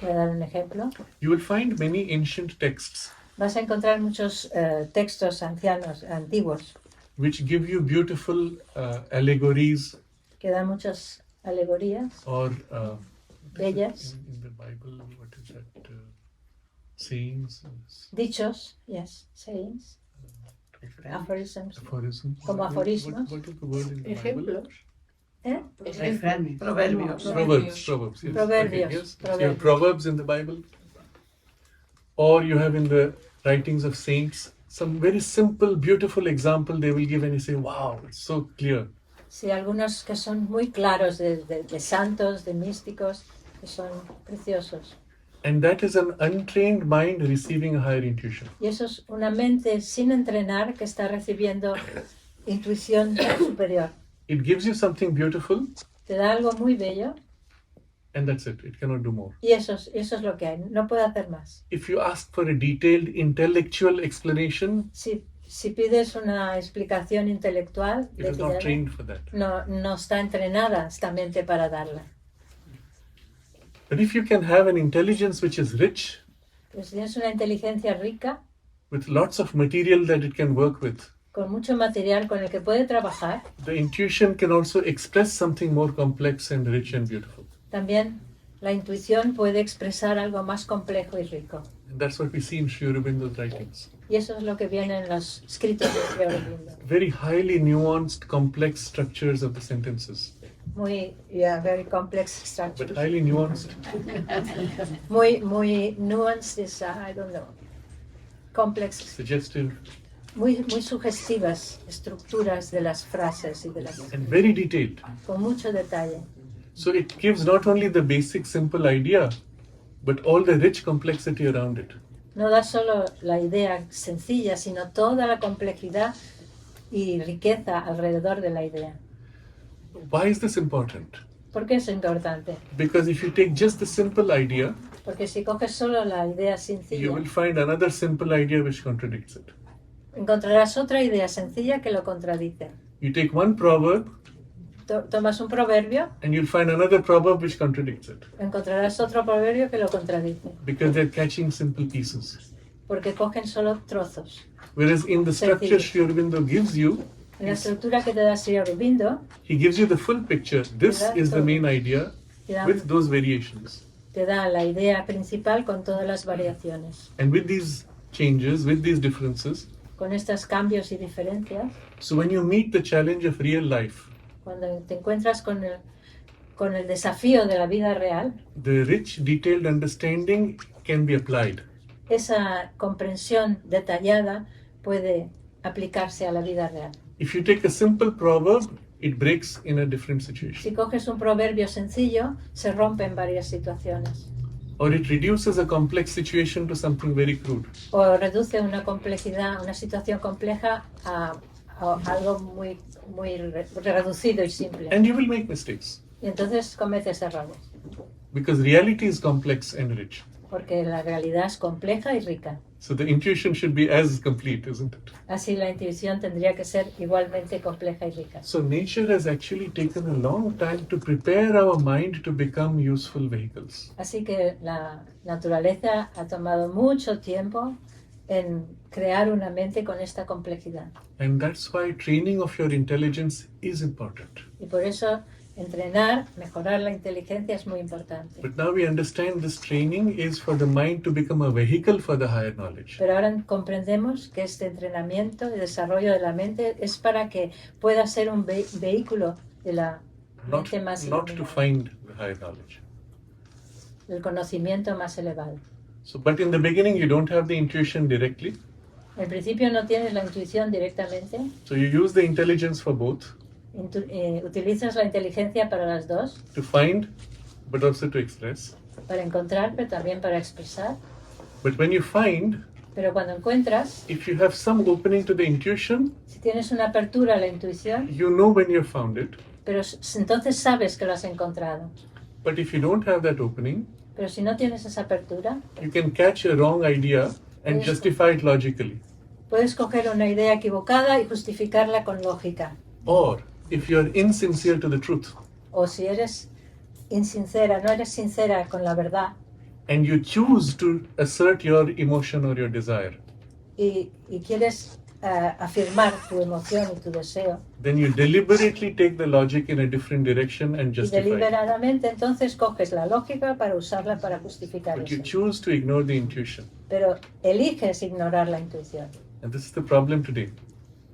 Voy a dar un ejemplo. You will find many ancient texts Vas a encontrar muchos textos antiguos, which give you beautiful allegories que dan muchas alegorías or bellas, in the Bible, what is that? Sayings, dichos, yes, sayings, aphorisms, aphorisms. Como aforismos. What is the word in the Bible? Ejemplos. ¿eh? Refranes. Proverbios. Proverbs, yes. Proverbios, Okay, yes. So you proverbios. have proverbs in the Bible, or you have in the writings of saints some very simple, beautiful example they will give, and you say, "Wow, it's so clear." Sí, algunos que son muy claros de santos, de místicos, que son preciosos. And that is an untrained mind receiving a higher intuition. Y eso es una mente sin entrenar que está recibiendo intuición superior. It gives you something beautiful, Te da algo muy bello and that's it. It cannot do more. y eso es lo que hay. No puede hacer más. If you ask for a detailed intellectual explanation, Si pides una explicación intelectual, it is not trained for that. no está entrenada esta mente para darla. But if you can have an intelligence which is rich, Pero si tienes una inteligencia rica, with lots of material that it can work with, con mucho material con el que puede trabajar, the intuition can also express something more complex and rich and beautiful. también la intuición puede expresar algo más complejo y rico. And that's what we see in Sri Aurobindo's writings. Y eso es lo que viene en los escritos de Sri Aurobindo. Very highly nuanced, complex structures of the sentences, Very complex structures. but highly nuanced. Muy nuanced is, I don't know, complex, Suggestive, muy sugestivas estructuras de las frases y and very detailed. con mucho detalle. So it gives not only the basic simple idea, but all the rich complexity around it. No da solo la idea sencilla, sino toda la complejidad y riqueza alrededor de la idea. Why is this important? ¿Por qué es importante? Because if you take just the simple idea, Porque si coges solo la idea you sencilla, will find another simple idea which contradicts it. encontrarás otra idea sencilla que lo contradice. You take one proverb Tomas un proverbio, and you'll find another proverb which contradicts it. encontrarás otro proverbio que lo contradice, Because they're catching simple pieces. porque cogen solo trozos. Whereas in the structure Sri Aurobindo gives you, En la estructura que te da Sri Aurobindo, he gives you the full picture. This is the main idea with those variations. te da la idea principal con todas las variaciones. And with these changes, with these differences, Con estos cambios y diferencias, so when you meet the challenge of real life, cuando te encuentras con el desafío de la vida real, the rich, detailed understanding can be applied. esa comprensión detallada puede aplicarse a la vida real. If you take a simple proverb, it breaks in a different situation. Si coges un proverbio sencillo, se rompe en varias situaciones. Or it reduces a complex situation to something very crude. O reduce una complejidad, una situación compleja a algo muy reducido y simple. And you will make mistakes. Y entonces cometes errores, Because reality is complex and rich. porque la realidad es compleja y rica. So the intuition should be as complete, isn't it? Así la intuición tendría que ser igualmente compleja y rica. So nature has actually taken a long time to prepare our mind to become useful vehicles. Así que la naturaleza ha tomado mucho tiempo en crear una mente con esta complejidad. And that's why training of your intelligence is important. Y por eso entrenar, mejorar la inteligencia es muy importante. But now we understand this training is for the mind to become a vehicle for the higher knowledge. Pero ahora comprendemos que este entrenamiento y desarrollo de la mente es para que pueda ser un vehículo de la mente más Not to iluminada, find the higher knowledge. del conocimiento más elevado. So, but in the beginning you don't have the intuition directly. En principio no tienes la intuición directamente, So you use the intelligence for both, utilizas la inteligencia para las dos, to find, but also to express. para encontrar, pero también para expresar. But when you find, Pero cuando encuentras, if you have some opening to the intuition, si tienes una apertura a la intuición, you know when you found it. pero entonces sabes que lo has encontrado. But if you don't have that opening, Pero si no tienes esa apertura, you can catch a wrong idea and justify it logically. puedes coger una idea equivocada y justificarla con lógica. Or if you are insincere to the truth O si eres insincera, no eres sincera con la verdad and you choose to assert your emotion or your desire, y quieres afirmar tu emoción y tu deseo, then you deliberately take the logic in a different direction and y justify it. deliberadamente entonces coges la lógica para usarla para justificar But you eso. choose to ignore the intuition. Pero eliges ignorar la intuición. And this is the problem today.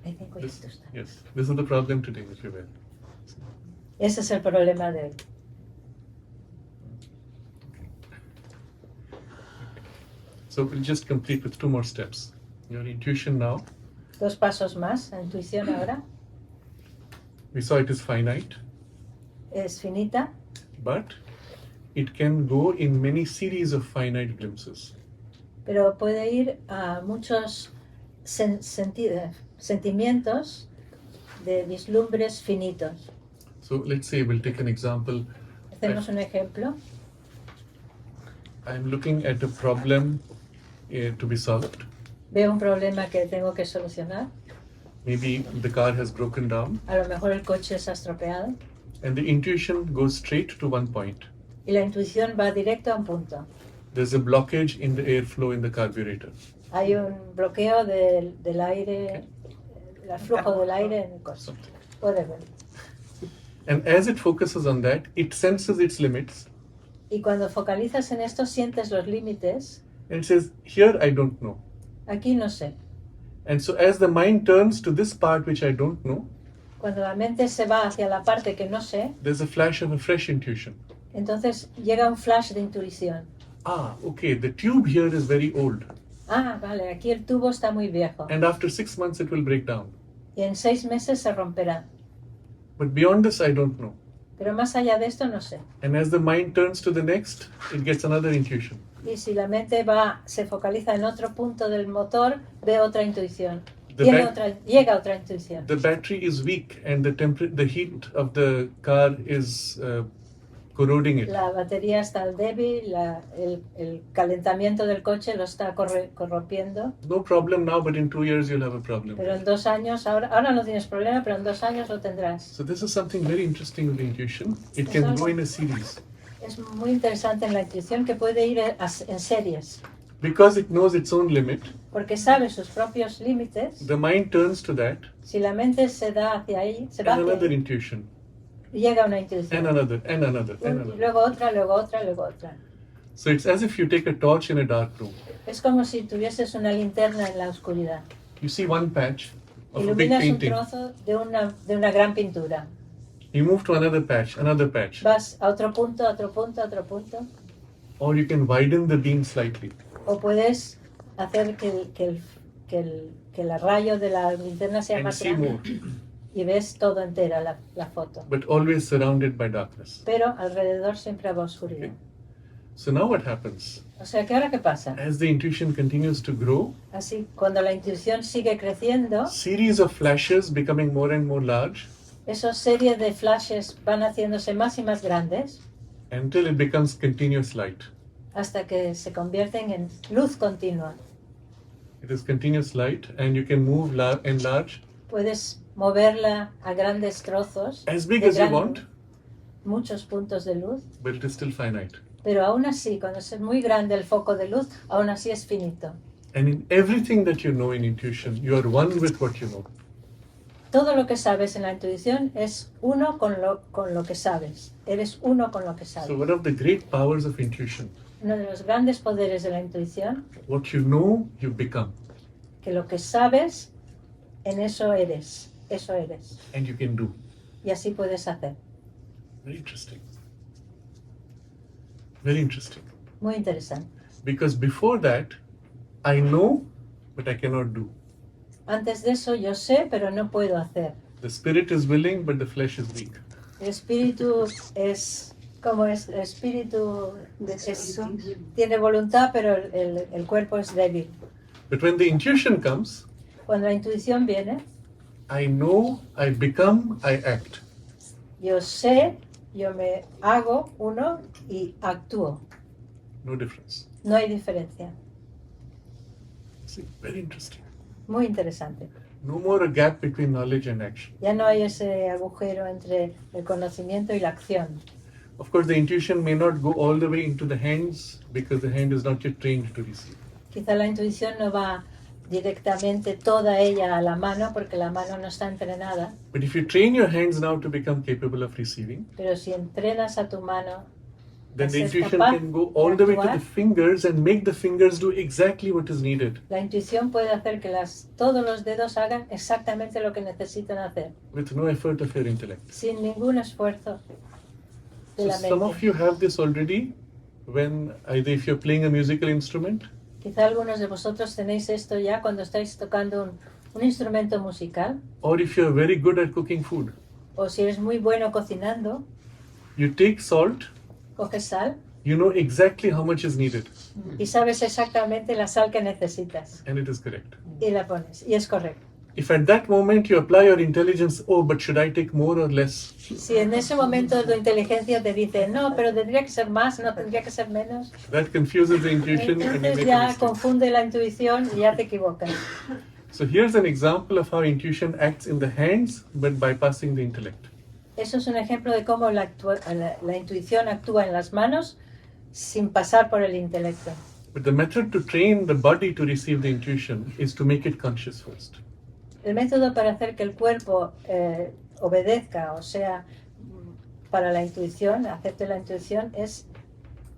I think we have to stop. Yes, this is the problem today, if you will. Ese es el problema de hoy. So we'll just complete with 2 more steps. Your intuition now, 2 pasos más. La intuición ahora we saw it is finite, es finita, but it can go in many series of finite glimpses. pero puede ir a muchos sentimientos de vislumbres finitos. So let's say we'll take an example. Hacemos un ejemplo. I'm looking at a problem to be solved. Veo un problema que tengo que solucionar. Maybe the car has broken down, A lo mejor el coche se ha estropeado. and the intuition goes straight to one point. Y la intuición va directo a un punto. There's a blockage in the airflow in the carburetor. Hay un bloqueo del aire, el flujo del aire en el coche. Something. Whatever. And as it focuses on that, it senses its limits Y cuando focalizas en esto, sientes los límites. and it says, here I don't know. Aquí no sé. And so as the mind turns to this part which I don't know, Cuando la mente se va hacia la parte que no sé, there's a flash of a fresh intuition. entonces llega un flash de intuición. Ah, okay, the tube here is very old. Ah, vale, aquí el tubo está muy viejo. And after 6 months it will break down. Y en 6 meses se romperá. But beyond this, I don't know. Pero más allá de esto no sé. And as the mind turns to the next, it gets another intuition. Y si la mente se focaliza en otro punto del motor, ve otra intuición. The Llega otra intuición. The battery is weak and the heat of the car is corroding it. La batería está débil, el calentamiento del coche lo está corrompiendo. No problem now, but in 2 years you'll have a problem. Pero en 2 años, ahora no tienes problema, pero en 2 años lo tendrás. So this is something very interesting with the intuition. It can go in a series. Es muy interesante en la intuición que puede ir en series, Because it knows its own limit, porque sabe sus propios límites. the mind turns to that, Si la mente se da hacia ahí, se va and hacia another ahí, intuition, llega una and intuición. another, and another, and Y another. luego otra, luego otra, luego otra. So it's as if you take a torch in a dark room. Es como si tuvieses una linterna en la oscuridad. You see one patch of a big Iluminas un painting. trozo de una gran pintura. You move to another patch, Vas a otro punto, a otro punto, a otro punto. or you can widen the beam slightly. O puedes hacer que el rayo de la linterna sea And más see grande. more, Y ves todo entera la foto. but always surrounded by darkness. Pero alrededor siempre habrá oscuridad. So now what happens? O sea que ahora ¿qué pasa? As the intuition continues to grow, Así, cuando la intuición sigue creciendo, series of flashes becoming more and more large esas series de flashes van haciéndose más y más grandes until it becomes continuous light. hasta que se convierten en luz continua. It is continuous light, and you can move and large Puedes moverla a grandes trozos, as big de as you want, muchos puntos de luz, but it is still finite. pero aún así, cuando es muy grande el foco de luz, aún así es finito. And in everything that you know in intuition, you are one with what you know. Todo lo que sabes en la intuición es uno con lo que sabes. Eres uno con lo que So sabes. one of the great powers of intuition, Uno de los grandes poderes de la intuición, what you know, you become, que lo que sabes, en eso eres. and you can do. Y así puedes hacer. Very interesting. Very interesting. Muy interesante. Because before that, I know, but I cannot do. Antes de eso yo sé, pero no puedo hacer. The spirit is willing, but the flesh is weak. El espíritu es como es, el espíritu tiene voluntad, pero el cuerpo es débil. But when the intuition comes, Cuando la intuición viene, I know, I become, I act. yo sé, yo me hago uno y actúo. No difference. No hay diferencia. See, very interesting. Muy interesante. No more a gap between knowledge and action. Ya no hay ese agujero entre el conocimiento y la acción. Of course, the intuition may not go all the way into the hands because the hand is not yet trained to receive. Quizá la intuición no va directamente toda ella a la mano porque la mano no está entrenada, But if you train your hands now to become capable of receiving, pero si entrenas a tu mano, then the Ser intuition capaz can go de all the way to actuar. the fingers and make the fingers do exactly what is needed la intuición puede hacer que todos los dedos hagan exactamente lo que necesitan hacer, with no effort of your intellect. sin ningún esfuerzo de So la some of mente. you have this already when either if you're playing a musical instrument Quizá algunos de vosotros tenéis esto ya cuando estáis tocando un instrumento musical, or if you're very good at cooking food. o si eres muy bueno cocinando, You take salt, coges sal you know exactly how much is needed, y sabes exactamente la sal que necesitas and it is correct. y la pones, y es correcto. If at that moment you apply your intelligence, oh, but should I take more or less? Si en ese momento tu inteligencia te dice, no, pero tendría que ser más, no tendría que ser menos, That confuses the intuition and you entonces make a ya mistake. confunde la intuición y ya te equivocas. So here's an example of how intuition acts in the hands but bypassing the intellect. Eso es un ejemplo de cómo la intuición actúa en las manos sin pasar por el intelecto. But the method to train the body to receive the intuition is to make it conscious first. El método para hacer que el cuerpo obedezca, o sea, para la intuición, acepte la intuición, es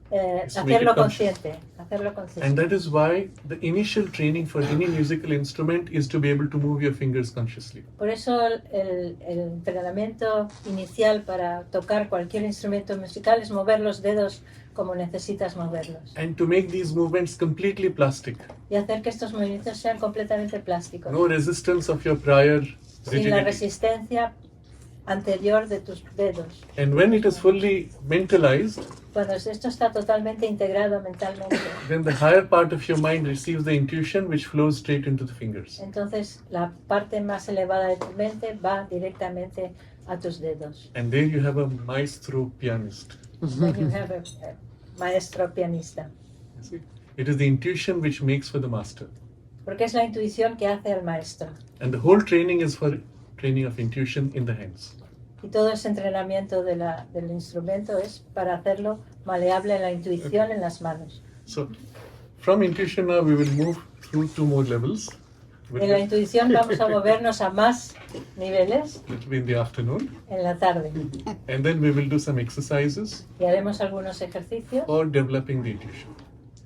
Is to make hacerlo it conscious. consciente, hacerlo consciente. And that is why the initial training for any musical instrument is to be able to move your fingers consciously. Por eso el entrenamiento inicial para tocar cualquier instrumento musical es mover los dedos como necesitas moverlos And to make these movements completely plastic. y hacer que estos movimientos sean completamente plásticos, No resistance of your prior sin la rigidity. resistencia anterior de tus dedos. And when it is fully mentalized, Cuando esto está totalmente integrado mentalmente, then the higher part of your mind receives the intuition which flows straight into the fingers. entonces la parte más elevada de tu mente va directamente a tus dedos. And there you have a maestro pianist. Then you have a maestro pianista. You see? It is the intuition which makes for the master. Porque es la intuición que hace al maestro. And the whole training is for training of intuition in the hands. Y todo ese entrenamiento del instrumento es para hacerlo maleable en la intuición en las manos. So from intuition now we will move through 2 more levels. En la intuición vamos a movernos a más niveles It will be in the afternoon. en la tarde. And then we will do some exercises Y haremos algunos ejercicios for developing the intuition.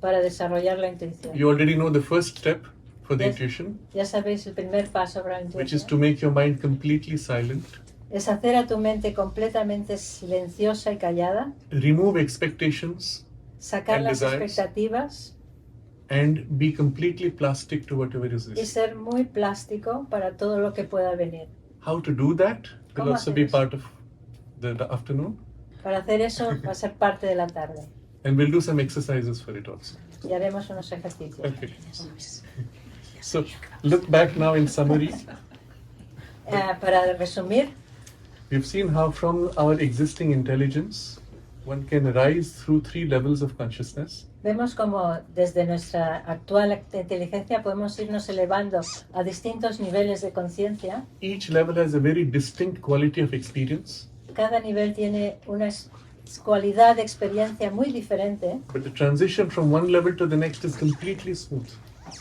para desarrollar la intuición. You already know the first step for the Yes. intuition, Ya sabéis el primer paso para la which is to intuición. make your mind completely silent, Es hacer a tu mente completamente silenciosa y callada, remove expectations, sacar And las desires. expectativas and be completely plastic to whatever is y this. ser muy plástico para todo lo que pueda venir. How to do that will ¿Cómo also hacer be eso? part of the afternoon, Para hacer eso va a ser parte de la tarde and we'll do some exercises for it also. y haremos unos ejercicios. Okay. So look back now in summary. Para resumir, We've seen how from our existing intelligence, one can rise through 3 levels of consciousness. vemos como desde nuestra actual inteligencia podemos irnos elevando a distintos niveles de conciencia. Each level has a very distinct quality of experience, Cada nivel tiene una cualidad de experiencia muy diferente, but the transition from one level to the next is completely smooth.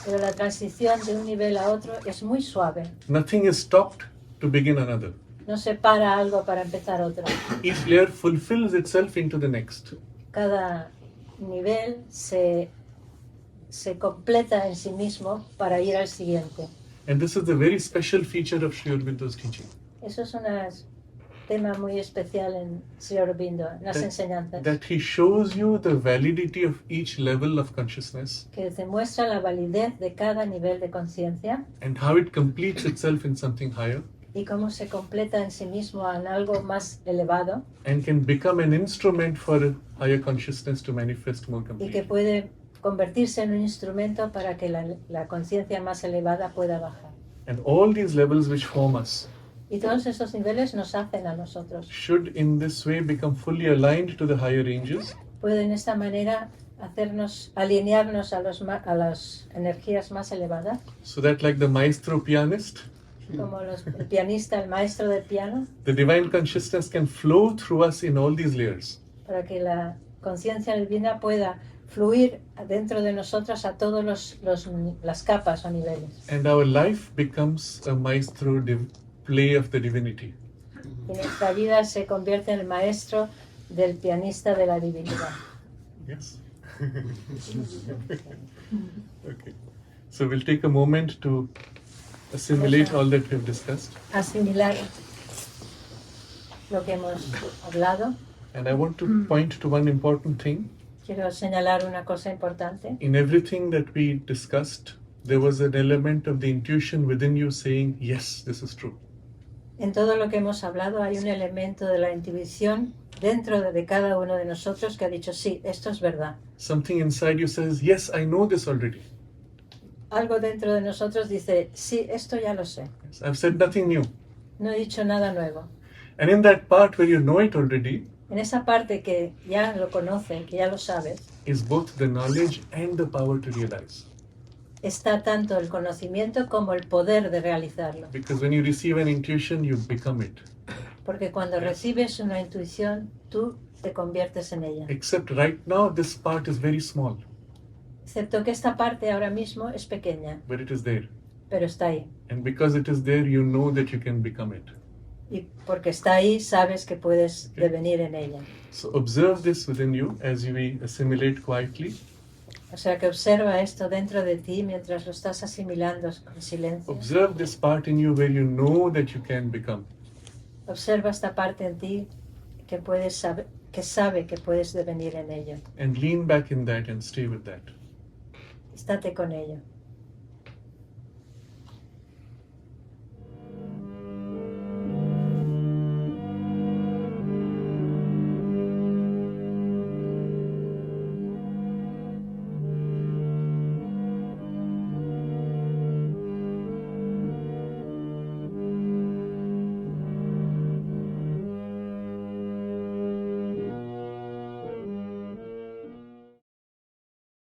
pero la transición de un nivel a otro es muy suave. Nothing is stopped to begin another. No se para algo para empezar otro. Each layer fulfills itself into the next. Cada nivel se completa en sí mismo para ir al siguiente. And this is the very special feature of Sri Aurobindo's teaching. Eso es un tema muy especial en Sri Aurobindo, en las enseñanzas, That he shows you the validity of each level of consciousness que demuestra la validez de cada nivel de conciencia and how it completes itself in something higher y cómo se completa en sí mismo en algo más elevado and can become an instrument for higher consciousness to manifest more y que completely. puede convertirse en un instrumento para que la conciencia más elevada pueda bajar. And all these levels which form us Y todos esos niveles nos hacen a nosotros. should in this way become fully aligned to the higher ranges, Pueden de esta manera alinearnos a las energías más elevadas, so that like the maestro pianist, como el pianista, el maestro del piano, the divine consciousness can flow through us in all these layers. para que la conciencia divina pueda fluir dentro de nosotros a todas las capas o niveles. And our life becomes a maestro play of the divinity. Y nuestra vida se convierte en el maestro del pianista de la divinidad. Yes. Okay. So we'll take a moment to assimilate all that we've discussed. Asimilar lo que hemos hablado. And I want to point to one important thing. Quiero señalar una cosa importante. In everything that we discussed, there was an element of the intuition within you saying, yes, this is true. En todo lo que hemos hablado hay un elemento de la intuición dentro de cada uno de nosotros que ha dicho, sí, esto es verdad. Something inside you says, yes, I know this already. algo dentro de nosotros dice, sí, esto ya lo sé. Yes, I've said nothing new. No he dicho nada nuevo. And in that part where you know it already, En esa parte que ya lo conocen, que ya lo sabes, is both the knowledge and the power to realize. está tanto el conocimiento como el poder de realizarlo. Because when you receive an intuition, you become it. Porque cuando recibes una intuición, tú te conviertes en ella. Except right now, this part is very small, Excepto que esta parte ahora mismo es pequeña, but it is there. pero está ahí. And because it is there, you know that you can become it. Y porque está ahí, sabes que puedes devenir en ella. So observe this within you as we assimilate quietly. O sea que observa esto dentro de ti mientras lo estás asimilando con silencio. Observe this part in you where you know that you can become. Observa esta parte en ti que puedes saber, que sabe que puedes devenir en ello. And lean back in that and stay with that. Estate con ello.